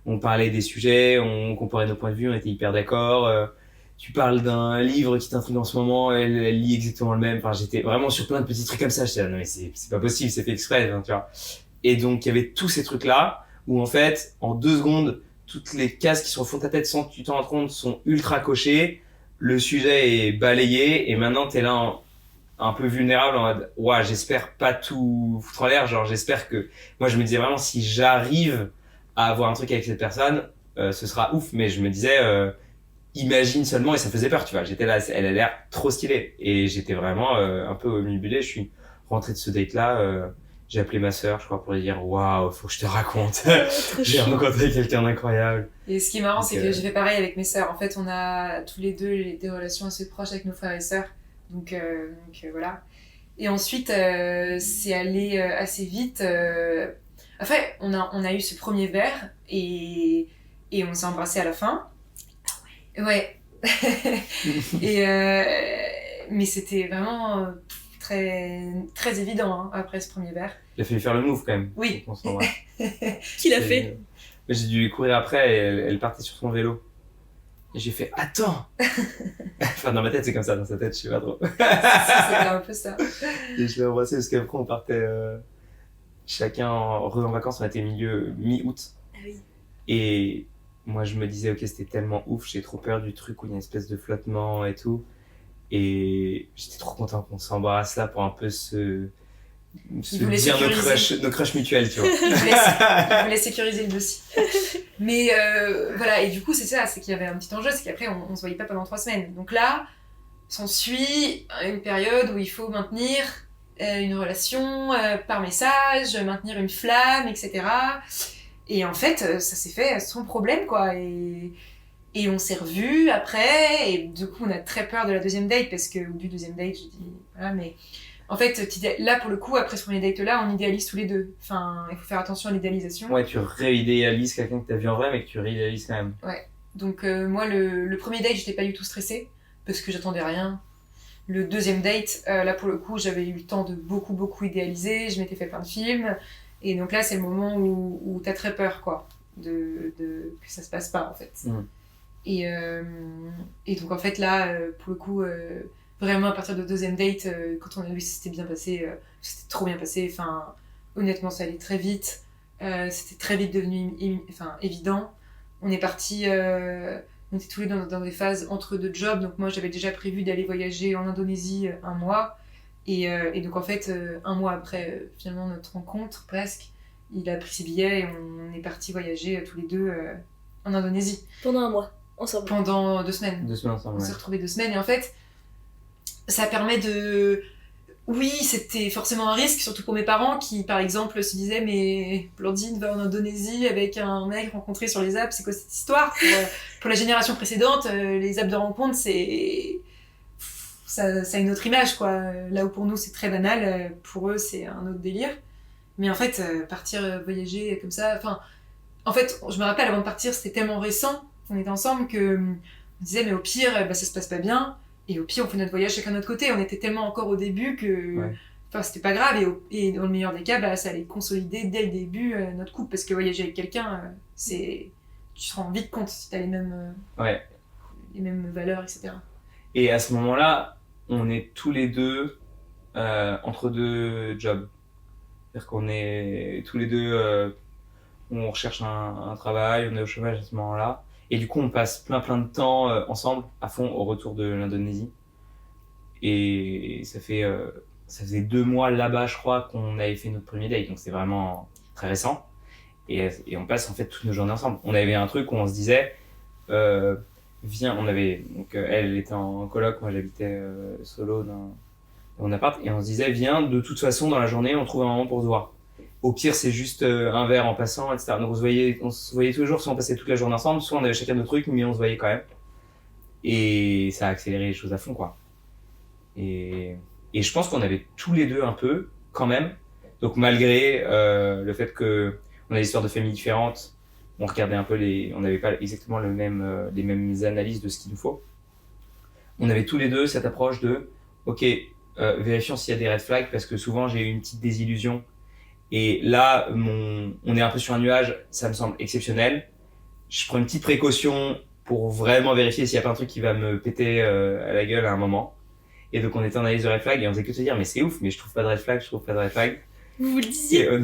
On parlait des sujets, on comparait nos points de vue, on était hyper d'accord. Tu parles d'un livre qui t'intrigue en ce moment, elle lit exactement le même. Enfin, j'étais vraiment sur plein de petits trucs comme ça. J'étais là, non mais c'est pas possible, c'est fait exprès, hein, tu vois. Et donc, il y avait tous ces trucs-là où en fait, en 2 secondes, toutes les cases qui sont au fond de ta tête sans que tu t'en rendes compte sont ultra cochées, le sujet est balayé et maintenant t'es là un peu vulnérable en mode ouais, j'espère pas tout foutre en l'air, genre j'espère que moi je me disais vraiment si j'arrive à avoir un truc avec cette personne ce sera ouf, mais je me disais imagine seulement, et ça faisait peur, tu vois. J'étais là, elle a l'air trop stylée et j'étais vraiment un peu omnibulé. Je suis rentré de ce date là, j'ai appelé ma sœur, je crois, pour lui dire waouh, faut que je te raconte. J'ai rencontré quelqu'un d'incroyable. Et ce qui est marrant, c'est que j'ai fait pareil avec mes sœurs. En fait, on a tous les deux des relations assez proches avec nos frères et sœurs. Donc voilà. Et ensuite, c'est allé assez vite. Après, on a eu ce premier verre et on s'est embrassé à la fin. Ah ouais. Mais c'était vraiment très, très évident hein, après ce premier verre. Il a fallu faire le move quand même. Oui. Qui l'a fait? J'ai dû lui courir après et elle partait sur son vélo. Et j'ai fait attends. Enfin dans ma tête c'est comme ça, dans sa tête je sais pas trop. C'était un peu ça. Et je l'ai embrassé parce qu'après on partait chacun en vacances, on était mi-août. Ah oui. Et moi je me disais ok c'était tellement ouf, j'ai trop peur du truc où il y a une espèce de flottement et tout. Et j'étais trop content qu'on s'embrasse là pour un peu se dire nos crushs mutuels, tu vois. Il voulait sécuriser le dossier. Mais voilà, et du coup, c'est ça, c'est qu'il y avait un petit enjeu, c'est qu'après, on se voyait pas pendant 3 semaines. Donc là, s'ensuit une période où il faut maintenir une relation par message, maintenir une flamme, etc. Et en fait, ça s'est fait sans problème, quoi. Et on s'est revus après, et du coup, on a très peur de la deuxième date, parce que au bout du deuxième date, je dis, voilà, mais en fait, là, pour le coup, après ce premier date-là, on idéalise tous les deux. Enfin, il faut faire attention à l'idéalisation. Ouais, tu réidéalises quelqu'un que t'as vu en vrai, mais que tu réidéalises quand même. Ouais. Donc, moi, le premier date, j'étais pas du tout stressée, parce que j'attendais rien. Le deuxième date, là, pour le coup, j'avais eu le temps de beaucoup idéaliser. Je m'étais fait plein de films. Et donc là, c'est le moment où t'as très peur, quoi, que ça se passe pas, en fait. Et donc, en fait, là, pour le coup, vraiment, à partir de deuxième date, quand on a vu que c'était bien passé, c'était trop bien passé. Enfin, honnêtement, ça allait très vite. C'était très vite devenu évident. On est partis, on était tous les deux dans des phases entre deux jobs. Donc, moi, j'avais déjà prévu d'aller voyager en Indonésie 1 mois. Et donc, en fait, 1 mois après, finalement, notre rencontre, presque, il a pris ses billets et on est partis voyager tous les deux en Indonésie. Pendant 1 mois, ensemble. Pendant 2 semaines. 2 semaines ensemble, On s'est retrouvés 2 semaines. Et en fait, ça permet de... Oui, c'était forcément un risque, surtout pour mes parents qui, par exemple, se disaient « Mais Blandine va en Indonésie avec un mec rencontré sur les apps, c'est quoi cette histoire ?» Pour la génération précédente, les apps de rencontre, ça a une autre image, quoi. Là où pour nous, c'est très banal, pour eux, c'est un autre délire. Mais en fait, partir voyager comme ça... Enfin, en fait, je me rappelle, avant de partir, c'était tellement récent, on était ensemble, qu'on disait « Mais au pire, ça se passe pas bien. » Et au pire, on fait notre voyage chacun de notre côté. On était tellement encore au début que c'était pas grave. Et dans le meilleur des cas, ça allait consolider dès le début notre couple. Parce que voyager avec quelqu'un, tu te rends vite compte si t'as les mêmes valeurs, etc. Et à ce moment-là, on est tous les deux entre 2 jobs. C'est-à-dire qu'on est tous les deux, on recherche un travail, on est au chômage à ce moment-là. Et du coup, on passe plein de temps ensemble, à fond, au retour de l'Indonésie. Et ça faisait 2 mois là-bas, je crois, qu'on avait fait notre premier date. Donc c'est vraiment très récent. Et on passe en fait toutes nos journées ensemble. On avait un truc où on se disait, viens, donc elle était en coloc, moi j'habitais solo dans mon appart. Et on se disait, viens, de toute façon, dans la journée, on trouve un moment pour se voir. Au pire, c'est juste un verre en passant, etc. Donc on se voyait tous les jours, soit on passait toute la journée ensemble, soit on avait chacun nos trucs, mais on se voyait quand même. Et ça a accéléré les choses à fond, quoi. Et je pense qu'on avait tous les deux un peu, quand même. Donc malgré le fait que on a des histoires de familles différentes, on regardait un peu on n'avait pas exactement les mêmes analyses de ce qu'il nous faut. On avait tous les deux cette approche de, ok, vérifions s'il y a des red flags, parce que souvent j'ai eu une petite désillusion. Et là, on est un peu sur un nuage, ça me semble exceptionnel. Je prends une petite précaution pour vraiment vérifier s'il n'y a pas un truc qui va me péter à la gueule à un moment. Et donc on était en analyse de red flag et on faisait que se dire mais c'est ouf, mais je trouve pas de red flag. Vous le disiez. Et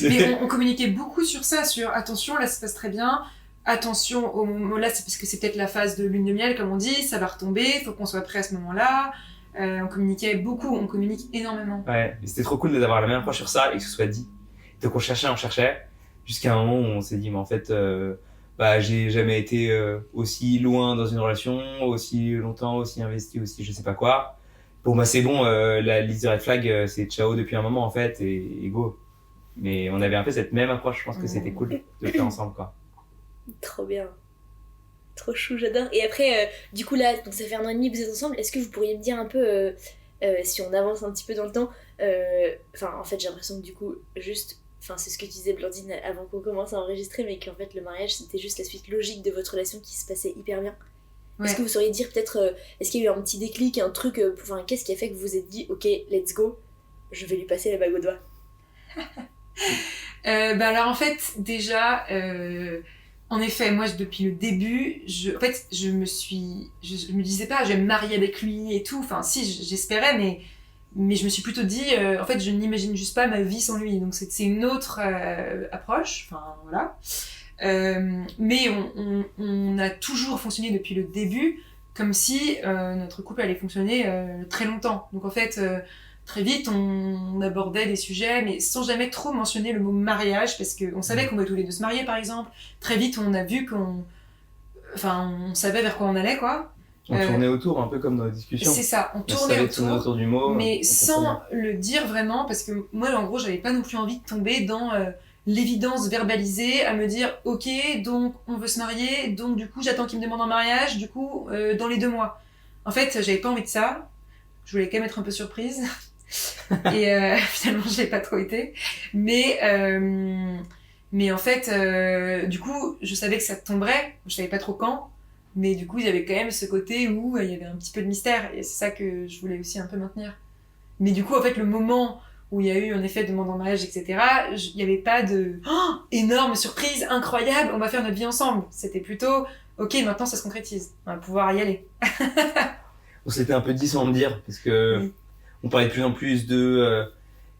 mais on communiquait beaucoup sur ça, sur attention, là ça se passe très bien. Attention au moment là, c'est parce que c'est peut-être la phase de lune de miel, comme on dit, ça va retomber, faut qu'on soit prêt à ce moment-là. On communiquait beaucoup, on communique énormément. Ouais, et c'était trop cool d'avoir la même approche sur ça et que ce soit dit. Donc on cherchait, jusqu'à un moment où on s'est dit, mais en fait, j'ai jamais été aussi loin dans une relation, aussi longtemps, aussi investi, aussi je sais pas quoi. Pour moi, c'est bon, la liste de red flag, c'est ciao depuis un moment en fait, et go. Mais on avait un peu cette même approche, je pense que c'était cool de le faire ensemble, quoi. Trop bien. Trop chou, j'adore. Et après, du coup là, donc ça fait 1 an et demi que vous êtes ensemble. Est-ce que vous pourriez me dire un peu, si on avance un petit peu dans le temps, en fait j'ai l'impression que du coup, c'est ce que tu disais Blandine avant qu'on commence à enregistrer, mais qu'en fait le mariage c'était juste la suite logique de votre relation qui se passait hyper bien. Ouais. Est-ce que vous sauriez dire peut-être, est-ce qu'il y a eu un petit déclic, un truc, qu'est-ce qui a fait que vous vous êtes dit, ok, let's go, je vais lui passer la bague au doigt? Alors en fait, déjà... En effet, moi, depuis le début, je me disais pas, je vais me marier avec lui et tout. Enfin, si, j'espérais, mais je me suis plutôt dit, en fait, je n'imagine juste pas ma vie sans lui. Donc, c'est une autre approche. Enfin, voilà. Mais on a toujours fonctionné depuis le début comme si notre couple allait fonctionner très longtemps. Donc, en fait, très vite, on abordait des sujets, mais sans jamais trop mentionner le mot mariage, parce qu'on savait qu'on voulait tous les deux se marier, par exemple. Très vite, on a vu on savait vers quoi on allait, quoi. On tournait autour, un peu comme dans la discussion. C'est ça, on tournait autour du mot. Mais sans le dire vraiment, parce que moi, en gros, j'avais pas non plus envie de tomber dans l'évidence verbalisée, à me dire, ok, donc on veut se marier, donc du coup, j'attends qu'il me demande en mariage, du coup, dans les 2 mois. En fait, j'avais pas envie de ça. Je voulais quand même être un peu surprise. Et finalement je l'ai pas trop été, mais en fait du coup je savais que ça tomberait, je savais pas trop quand, mais du coup il y avait quand même ce côté où il y avait un petit peu de mystère, et c'est ça que je voulais aussi un peu maintenir. Mais du coup en fait le moment où il y a eu en effet demande en mariage, etc., il n'y avait pas de énorme surprise, incroyable, on va faire notre vie ensemble. C'était plutôt, ok, maintenant ça se concrétise, on va pouvoir y aller. On s'était un peu dit sans le dire, parce que Oui. on parlait de plus en plus de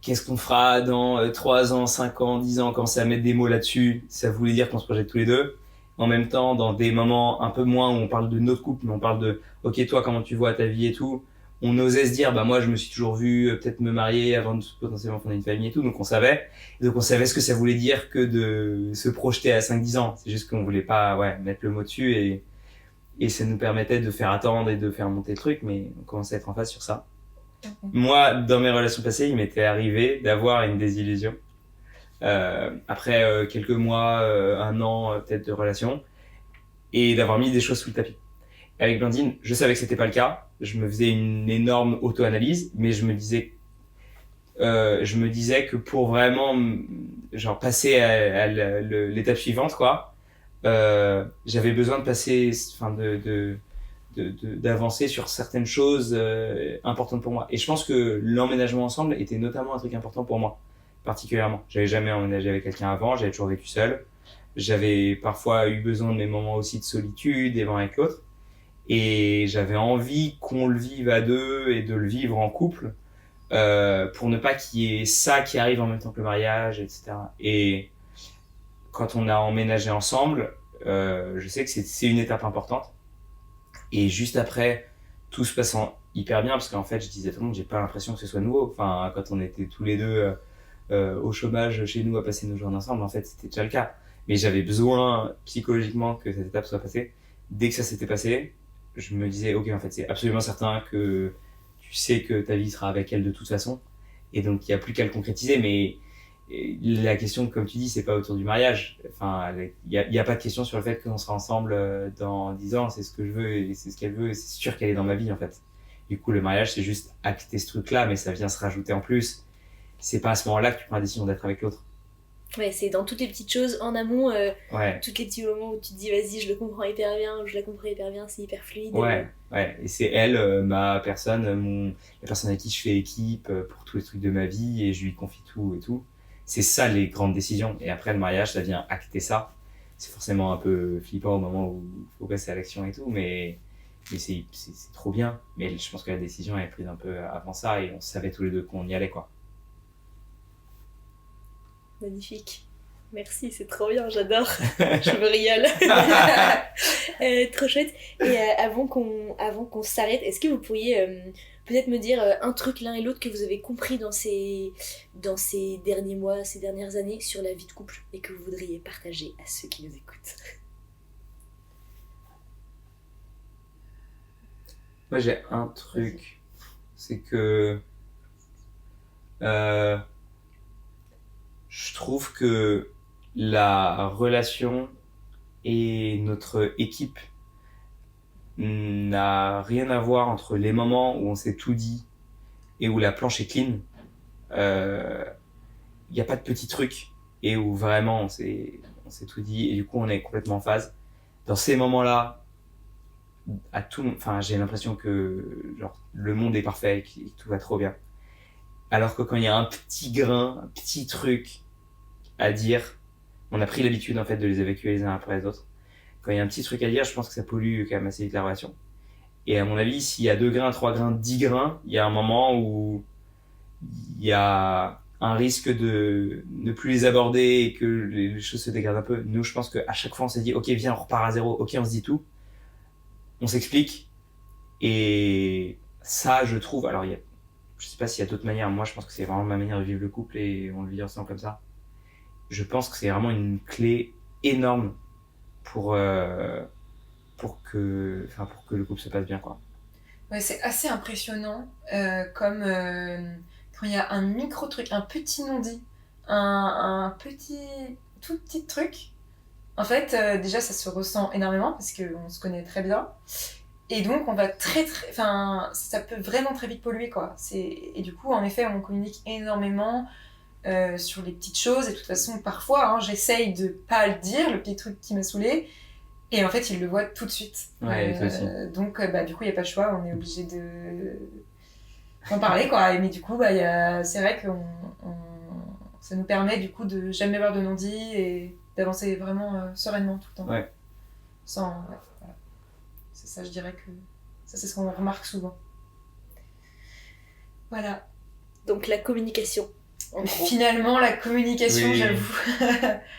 qu'est-ce qu'on fera dans 3 ans, 5 ans, 10 ans, quand ça mettre des mots là-dessus, ça voulait dire qu'on se projette tous les deux. En même temps, dans des moments un peu moins où on parle de notre couple, mais on parle de, ok, toi, comment tu vois ta vie et tout, on osait se dire, bah moi, je me suis toujours vu peut-être me marier avant de potentiellement fonder une famille et tout, donc on savait. Et donc on savait ce que ça voulait dire que de se projeter à 5-10 ans. C'est juste qu'on voulait pas, mettre le mot dessus et ça nous permettait de faire attendre et de faire monter le truc, mais on commençait à être en phase sur ça. Moi, dans mes relations passées, il m'était arrivé d'avoir une désillusion. Après quelques mois, 1 an peut-être de relation, et d'avoir mis des choses sous le tapis. Avec Blandine, je savais que c'était pas le cas. Je me faisais une énorme auto-analyse, mais je me disais que pour vraiment genre passer à l'étape suivante, quoi, j'avais besoin de passer, enfin d'avancer sur certaines choses importantes pour moi. Et je pense que l'emménagement ensemble était notamment un truc important pour moi, particulièrement. J'avais jamais emménagé avec quelqu'un avant, j'avais toujours vécu seul. J'avais parfois eu besoin de mes moments aussi de solitude, des moments avec l'autre. Et j'avais envie qu'on le vive à deux et de le vivre en couple, pour ne pas qu'il y ait ça qui arrive en même temps que le mariage, etc. Et quand on a emménagé ensemble, je sais que c'est une étape importante. Et juste après, tout se passant hyper bien, parce qu'en fait, je disais à tout le monde, j'ai pas l'impression que ce soit nouveau. Enfin, quand on était tous les deux au chômage chez nous à passer nos journées ensemble, en fait, c'était déjà le cas. Mais j'avais besoin psychologiquement que cette étape soit passée. Dès que ça s'était passé, je me disais, ok, en fait, c'est absolument certain que tu sais que ta vie sera avec elle de toute façon. Et donc, il n'y a plus qu'à le concrétiser. Mais la question, comme tu dis, c'est pas autour du mariage. Enfin, il y a pas de question sur le fait qu'on sera ensemble dans 10 ans. C'est ce que je veux et c'est ce qu'elle veut. Et c'est sûr qu'elle est dans ma vie, en fait. Du coup, le mariage, c'est juste acter ce truc-là, mais ça vient se rajouter en plus. C'est pas à ce moment-là que tu prends la décision d'être avec l'autre. Ouais, c'est dans toutes les petites choses en amont, Ouais. tous les petits moments où tu te dis vas-y, je le comprends hyper bien, ou je la comprends hyper bien, c'est hyper fluide. Ouais. Et c'est elle, ma personne, la personne avec qui je fais équipe pour tous les trucs de ma vie et je lui confie tout et tout. C'est ça les grandes décisions. Et après le mariage, ça vient acter ça. C'est forcément un peu flippant au moment où il faut passer à l'action et tout, mais c'est trop bien. Mais je pense que la décision est prise un peu avant ça et on savait tous les deux qu'on y allait, quoi. Magnifique. Merci, c'est trop bien, j'adore. Je me régale. Trop chouette. Et avant qu'on s'arrête, est-ce que vous pourriez peut-être me dire un truc l'un et l'autre que vous avez compris dans ces derniers mois, ces dernières années sur la vie de couple et que vous voudriez partager à ceux qui nous écoutent? Moi, j'ai un truc. C'est que je trouve que la relation et notre équipe n'a rien à voir entre les moments où on s'est tout dit et où la planche est clean. Il n'y a pas de petits trucs et où vraiment on s'est tout dit et du coup on est complètement en phase. Dans ces moments-là, j'ai l'impression que genre, le monde est parfait et que tout va trop bien. Alors que quand il y a un petit grain, un petit truc à dire, on a pris l'habitude en fait de les évacuer les uns après les autres. Quand il y a un petit truc à dire, je pense que ça pollue quand même assez vite la relation. Et à mon avis, s'il y a 2 grains, 3 grains, 10 grains, il y a un moment où il y a un risque de ne plus les aborder et que les choses se dégradent un peu. Nous, je pense qu'à chaque fois, on s'est dit, ok, viens, on repart à zéro, ok, on se dit tout. On s'explique. Et ça, je trouve, alors je sais pas s'il y a d'autres manières. Moi, je pense que c'est vraiment ma manière de vivre le couple et on le vit ensemble comme ça. Je pense que c'est vraiment une clé énorme pour que le couple se passe bien, quoi. Ouais, c'est assez impressionnant comme quand il y a un micro truc, un petit non-dit, un tout petit truc. En fait, déjà ça se ressent énormément parce qu'on se connaît très bien. Et donc on va ça peut vraiment très vite polluer, quoi. Et du coup, en effet, on communique énormément sur les petites choses. Et de toute façon, parfois, j'essaye de pas le dire, le petit truc qui m'a saoulée. Et en fait, il le voit tout de suite. Ouais, toi aussi. Donc, du coup, il n'y a pas le choix. On est obligé d'en parler, quoi. Mais du coup, c'est vrai que ça nous permet du coup de jamais avoir de non-dit et d'avancer vraiment sereinement tout le temps. Ouais. Voilà. C'est ça, je dirais que ça, c'est ce qu'on remarque souvent. Voilà. Donc la communication. En gros. Finalement, la communication, Oui. j'avoue.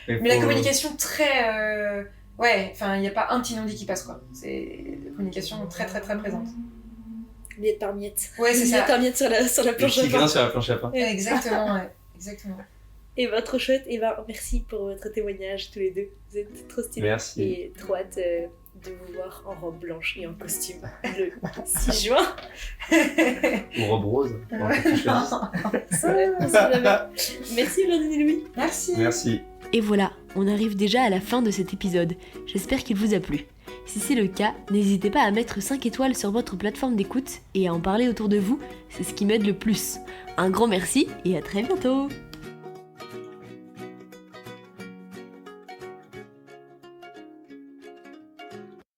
Mais la communication très... il n'y a pas un petit non-dit qui passe, quoi. C'est la communication très, très, très présente. Miette par miette. Ouais, c'est ça. Miette par miette sur la Le planche à petit grain pain. sur la planche à pain. Exactement, ouais. Exactement. Et trop chouette. Et merci pour votre témoignage tous les deux. Vous êtes trop stylés. Merci. Et trop hâte de vous voir en robe blanche et en costume le 6 juin. Ou robe rose. Bon, que tu choisisses. Merci Blandine et Louis. Merci. Merci. Et voilà, on arrive déjà à la fin de cet épisode. J'espère qu'il vous a plu. Si c'est le cas, n'hésitez pas à mettre 5 étoiles sur votre plateforme d'écoute et à en parler autour de vous, c'est ce qui m'aide le plus. Un grand merci et à très bientôt!